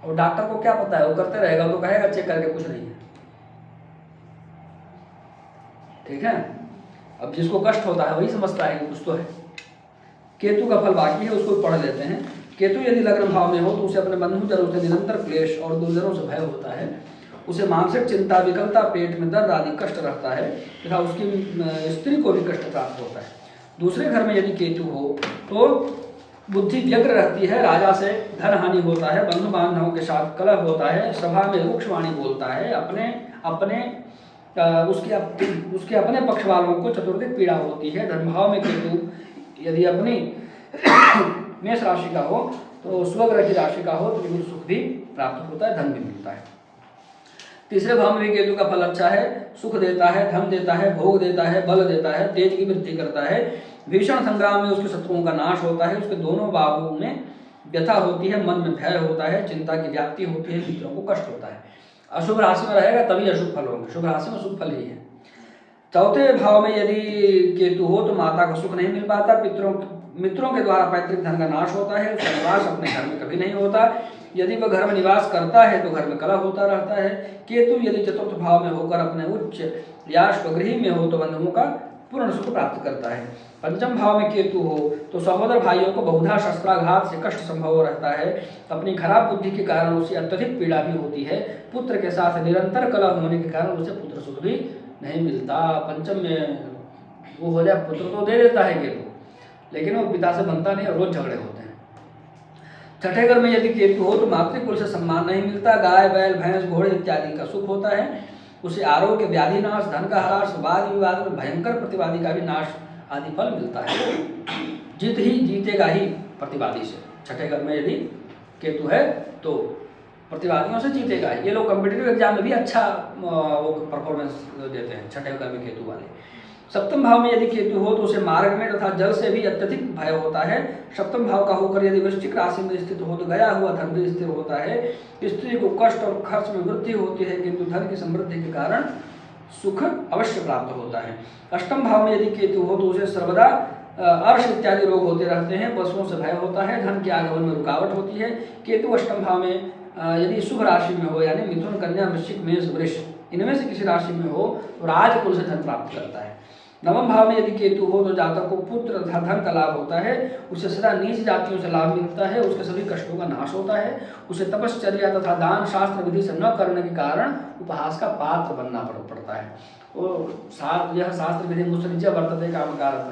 और डॉक्टर को क्या पता है, वो करते रहेगा, तो कहेगा चेक करके कुछ नहीं है, ठीक है। अब जिसको कष्ट होता है वही समझता है कि कुछ तो है। केतु का फल बाकी है, उसको पढ़ लेते हैं। केतु यदि लग्न भाव में हो तो उसे अपने बंधु जनों से निरंतर क्लेश और दुर्जनों से भय होता है। उसे मानसिक चिंता, विकलता, पेट में दर्द आदि कष्ट रहता है तथा उसकी स्त्री को भी कष्ट प्राप्त होता है। दूसरे घर में यदि केतु हो तो बुद्धि व्यग्र रहती है, राजा से धन हानि होता है, बंधु बांधवों के साथ कलह होता है, सभा में रुक्ष वाणी बोलता है, उसके अपने पक्ष वालों को चतुर्दिक पीड़ा होती है। धर्म भाव में केतु यदि अपनी मेष राशि का हो तो स्वग्रह की राशि का हो तो सुख भी प्राप्त होता है, धन भी मिलता है। तीसरे भाव में भी केतु का फल अच्छा है, सुख देता है, धन देता है, भोग देता है, बल देता है, तेज की वृद्धि करता है। भीषण संग्राम में उसके शत्रुओं का नाश होता है, उसके दोनों बाहुओं में व्यथा होती है, मन में भय होता है, चिंता की व्याप्ति होती है, मित्रों को कष्ट होता है। अशुभ राशि में रहेगा तभी अशुभ फल होंगे, शुभ राशि में शुभ फल ही है। चौथे भाव में यदि केतु हो तो माता को सुख नहीं मिल पाता, मित्रों के द्वारा पैतृक धन का नाश होता है, उसका निवास अपने घर में कभी नहीं होता। यदि वह घर में निवास करता है तो घर में कलह होता रहता है। केतु यदि चतुर्थ भाव में होकर अपने उच्च या स्वगृह में हो तो बंधुओं का पूर्ण सुख प्राप्त करता है। पंचम भाव में केतु हो तो सहोदर भाइयों को बहुधा शस्त्राघात से कष्ट संभव रहता है। अपनी खराब बुद्धि के कारण उसे अत्यधिक पीड़ा भी होती है। पुत्र के साथ निरंतर कलह होने के कारण उसे पुत्र सुख भी नहीं मिलता। पंचम में वो हो जाए, पुत्र तो दे देता है केतु, लेकिन वो पिता से बनता नहीं और रोज झगड़े होते हैं। छठे घर में यदि केतु हो तो मातृकुल से सम्मान नहीं मिलता। गाय, बैल, भैंस, घोड़े इत्यादि का सुख होता है। उसे आरोग्य, व्याधि नाश, धन का ह्रास, वाद विवाद में भयंकर प्रतिवादी का भी नाश आदि फल मिलता है। जीत ही जीतेगा ही प्रतिवादी से। छठे घर में यदि केतु है तो प्रतिवादियों से जीतेगा। ये लोग कॉम्पिटिटिव एग्जाम में भी अच्छा वो परफॉर्मेंस देते हैं, छठे घर में केतु वाले। सप्तम भाव में यदि केतु हो तो उसे मार्ग में तथा जल से भी अत्यधिक भय होता है। सप्तम भाव का होकर यदि वृश्चिक राशि में स्थित हो तो गया हुआ धन भी स्थिर होता है। स्त्री को कष्ट और खर्च में वृद्धि होती है, किंतु धन की समृद्धि के कारण सुख अवश्य प्राप्त होता है। अष्टम भाव में यदि केतु हो तो उसे सर्वदा अर्श इत्यादि रोग होते रहते हैं, पशुओं से भय होता है, धन के आगमन में रुकावट होती है। केतु अष्टम भाव में यदि शुभ राशि में हो यानी मिथुन, कन्या, वृश्चिक, मेष, वृष इनमें से किसी राशि में हो तो राजकुल से धन प्राप्त करता है। नवम भाव में यदि केतु हो तो जातक को पुत्र तथा धन का लाभ होता है। उसे सदा नीच जातियों से लाभ मिलता है, उसके सभी कष्टों का नाश होता है। उसे तपश्चर्या तथा दान शास्त्र विधि से न करने के कारण उपहास का पात्र बनना पड़ता है। यह शास्त्र विधि मुझसे नीचे वर्तते कामकारः,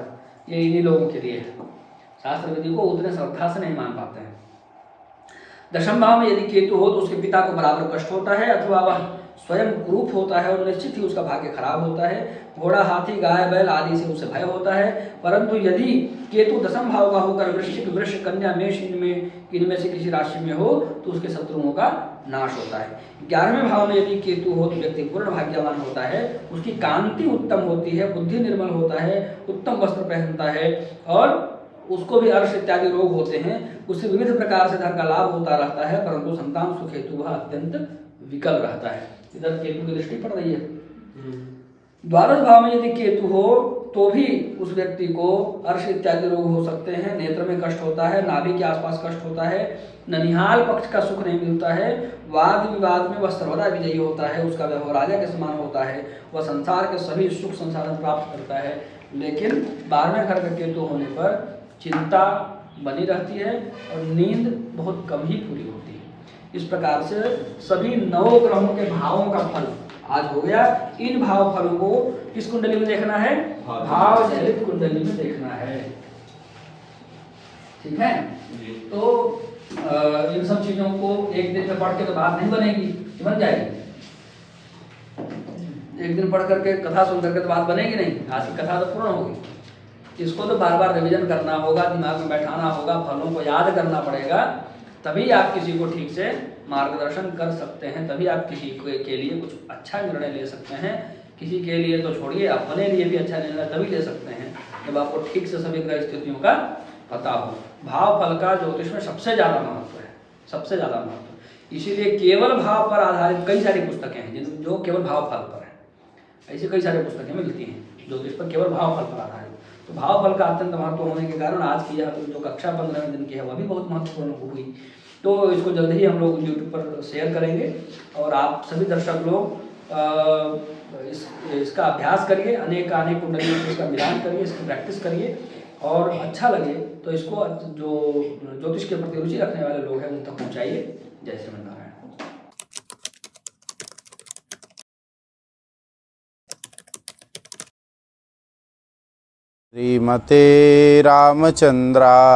ये इन्हीं लोगों के लिए है। शास्त्र विधि को उतने श्रद्धा से नहीं मान पाते हैं। दशम भाव में यदि केतु हो तो उसके पिता को बराबर कष्ट होता है अथवा वह स्वयं कुरूप होता है और निश्चित ही उसका भाग्य खराब होता है। घोड़ा, हाथी, गाय, बैल आदि से उसे भय होता है। परंतु यदि केतु दशम भाव का होकर वृश्चिक, वृष, कन्या, मेष इनमें से किसी राशि में हो तो उसके शत्रुओं का नाश होता है। 11वें भाव में यदि केतु हो तो व्यक्ति पूर्ण भाग्यवान होता है। उसकी कांति उत्तम होती है, बुद्धि निर्मल होता है, उत्तम वस्त्र पहनता है और उसको भी अर्श इत्यादि रोग होते हैं। उससे विविध प्रकार से धन का लाभ होता रहता है, परंतु संतान सुख हेतु वह अत्यंत विकल रहता है। इधर केतु की दृष्टि पड़ रही है। द्वादश भाव में यदि केतु हो तो भी उस व्यक्ति को अर्श इत्यादि रोग हो सकते हैं। नेत्र में कष्ट होता है, नाभि के आसपास कष्ट होता है, ननिहाल पक्ष का सुख नहीं मिलता है, वाद विवाद में वह सर्वदा विजयी होता है, उसका व्यवहार राजा के समान होता है, वह संसार के सभी सुख संसाधन प्राप्त करता है। लेकिन 12वें घर का केतु होने पर चिंता बनी रहती है और नींद बहुत कम ही पूरी होती है। इस प्रकार से सभी 9 ग्रहों के भावों का फल आज हो गया। इन भाव फलों को किस कुंडली में देखना है? भाव चलित कुंडली में देखना है। ठीक है, तो इन सब चीज़ों को एक दिन में पढ़ के तो बात नहीं बनेगी, बन जाएगी। एक दिन पढ़ करके कथा सुन करके तो बात बनेगी नहीं, आज की कथा तो पूर्ण होगी। इसको तो बार बार रिवीजन करना होगा, दिमाग में बैठाना होगा, फलों को याद करना पड़ेगा, तभी आप किसी को ठीक से मार्गदर्शन कर सकते हैं, तभी आप किसी के लिए कुछ अच्छा निर्णय ले सकते हैं। किसी के लिए तो छोड़िए, अपने लिए भी अच्छा निर्णय तभी ले सकते हैं जब आपको ठीक से सभी ग्रह स्थितियों का पता हो। भाव फल का ज्योतिष में सबसे ज़्यादा महत्व है, सबसे ज़्यादा महत्व। इसीलिए केवल भाव पर आधारित कई सारी पुस्तकें हैं जो केवल भाव फल पर है। ऐसी कई सारी पुस्तकें मिलती हैं ज्योतिष पर केवल भाव फल पर आधारित। तो भाव फल का अत्यंत महत्व होने के कारण आज की यह जो कक्षा 15 दिन की है वह भी बहुत महत्वपूर्ण हुई। तो इसको जल्द ही हम लोग यूट्यूब पर शेयर करेंगे और आप सभी दर्शक लोग इसका अभ्यास करिए, अनेक कुंडलियों से इसका मिलान करिए, इसकी प्रैक्टिस करिए और अच्छा लगे तो इसको जो ज्योतिष के प्रति रुचि रखने वाले लोग हैं उन तक पहुँचाइए। जय श्रीमन्नारायण। श्रीमते रामचंद्राय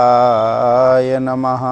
नमः।